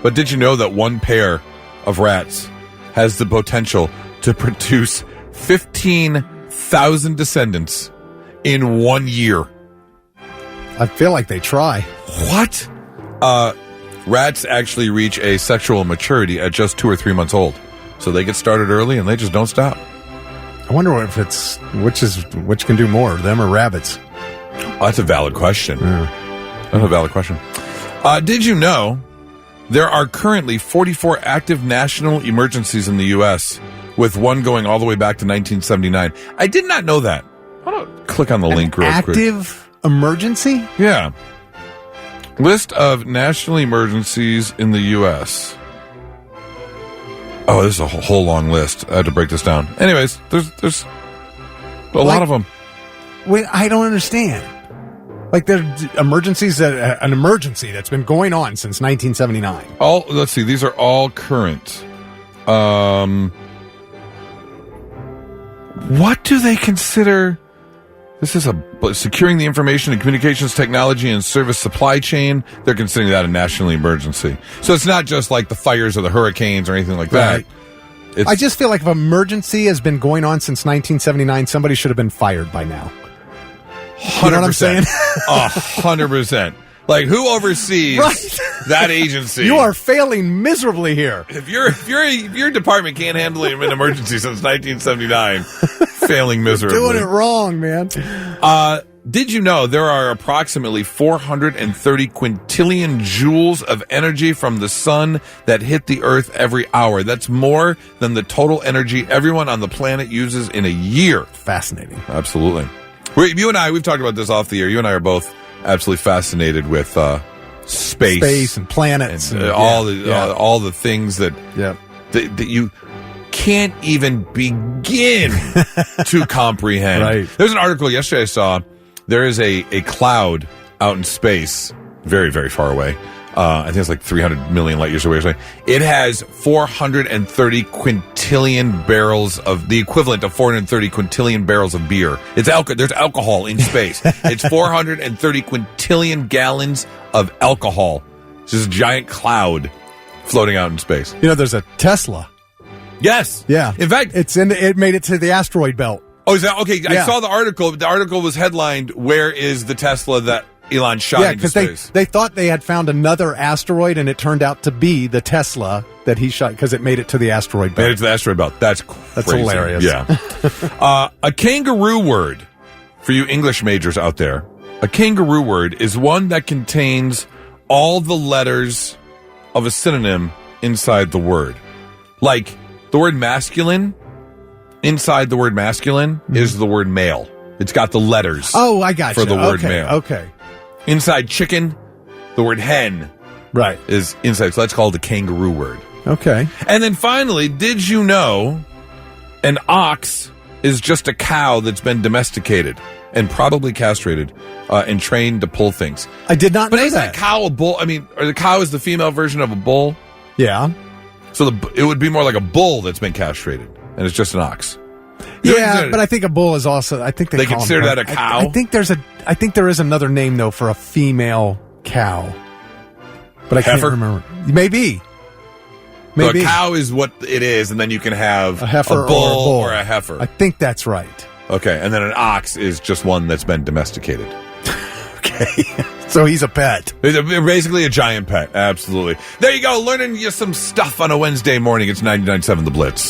But did you know that one pair of rats has the potential to produce 15,000 descendants in 1 year? I feel like they try. What? Rats actually reach a sexual maturity at just 2 or 3 months old. So they get started early and they just don't stop. I wonder if it's which can do more, them or rabbits. Oh, that's a valid question. Yeah. That's a valid question. Did you know there are currently 44 active national emergencies in the U.S., with one going all the way back to 1979? I did not know that. Why don't click on the link real quick. Active emergency? Yeah. List of national emergencies in the U.S. Oh, this is a whole long list. I had to break this down. Anyways, there's a lot of them. Wait, I don't understand. Like, there's emergencies an emergency that's been going on since 1979. Let's see. These are all current. What do they consider? This is securing the information and communications technology and service supply chain. They're considering that a national emergency. So it's not just like the fires or the hurricanes or anything like that. Right. I just feel like if emergency has been going on since 1979, somebody should have been fired by now. 100%. You know what I'm saying? 100%. Like, who oversees that agency? You are failing miserably here. If your department can't handle an emergency since 1979, failing miserably. Doing it wrong, man. Did you know there are approximately 430 quintillion joules of energy from the sun that hit the Earth every hour? That's more than the total energy everyone on the planet uses in a year. Fascinating. Absolutely. You and I, we've talked about this off the air. You and I are both absolutely fascinated with space and planets and all the things that you can't even begin to comprehend. Right. There's an article yesterday I saw. There is a cloud out in space, very, very far away. I think it's like 300 million light years away or something. It has 430 quintillion barrels of the equivalent of 430 quintillion barrels of beer. There's alcohol in space. It's 430 quintillion gallons of alcohol. It's just a giant cloud floating out in space. You know, there's a Tesla. Yes. Yeah. In fact, it made it to the asteroid belt. Oh, is that okay? Yeah. I saw the article. The article was headlined, "Where is the Tesla that Elon shot into space?" They thought they had found another asteroid, and it turned out to be the Tesla that he shot because it made it to the asteroid belt. Made it to the asteroid belt. That's crazy. That's hilarious. Yeah. A kangaroo word, for you English majors out there, a kangaroo word is one that contains all the letters of a synonym inside the word. Like the word masculine, inside the word masculine is the word male. It's got the letters. Oh, I got for the word male. Okay. Inside chicken, the word hen is inside. So that's called a kangaroo word. Okay. And then finally, did you know an ox is just a cow that's been domesticated and probably castrated and trained to pull things? I did not know that. But isn't a cow a bull? I mean, or the cow is the female version of a bull? Yeah. So it would be more like a bull that's been castrated, and it's just an ox. Yeah, but I think a bull is also. I think they call consider them, that a cow. I think there is another name though for a female cow, but I can't remember. Maybe. So a cow is what it is, and then you can have a heifer, a bull or a heifer. I think that's right. Okay, and then an ox is just one that's been domesticated. Okay, so he's a pet. He's basically a giant pet. Absolutely. There you go, learning you some stuff on a Wednesday morning. It's 99.7 The Blitz.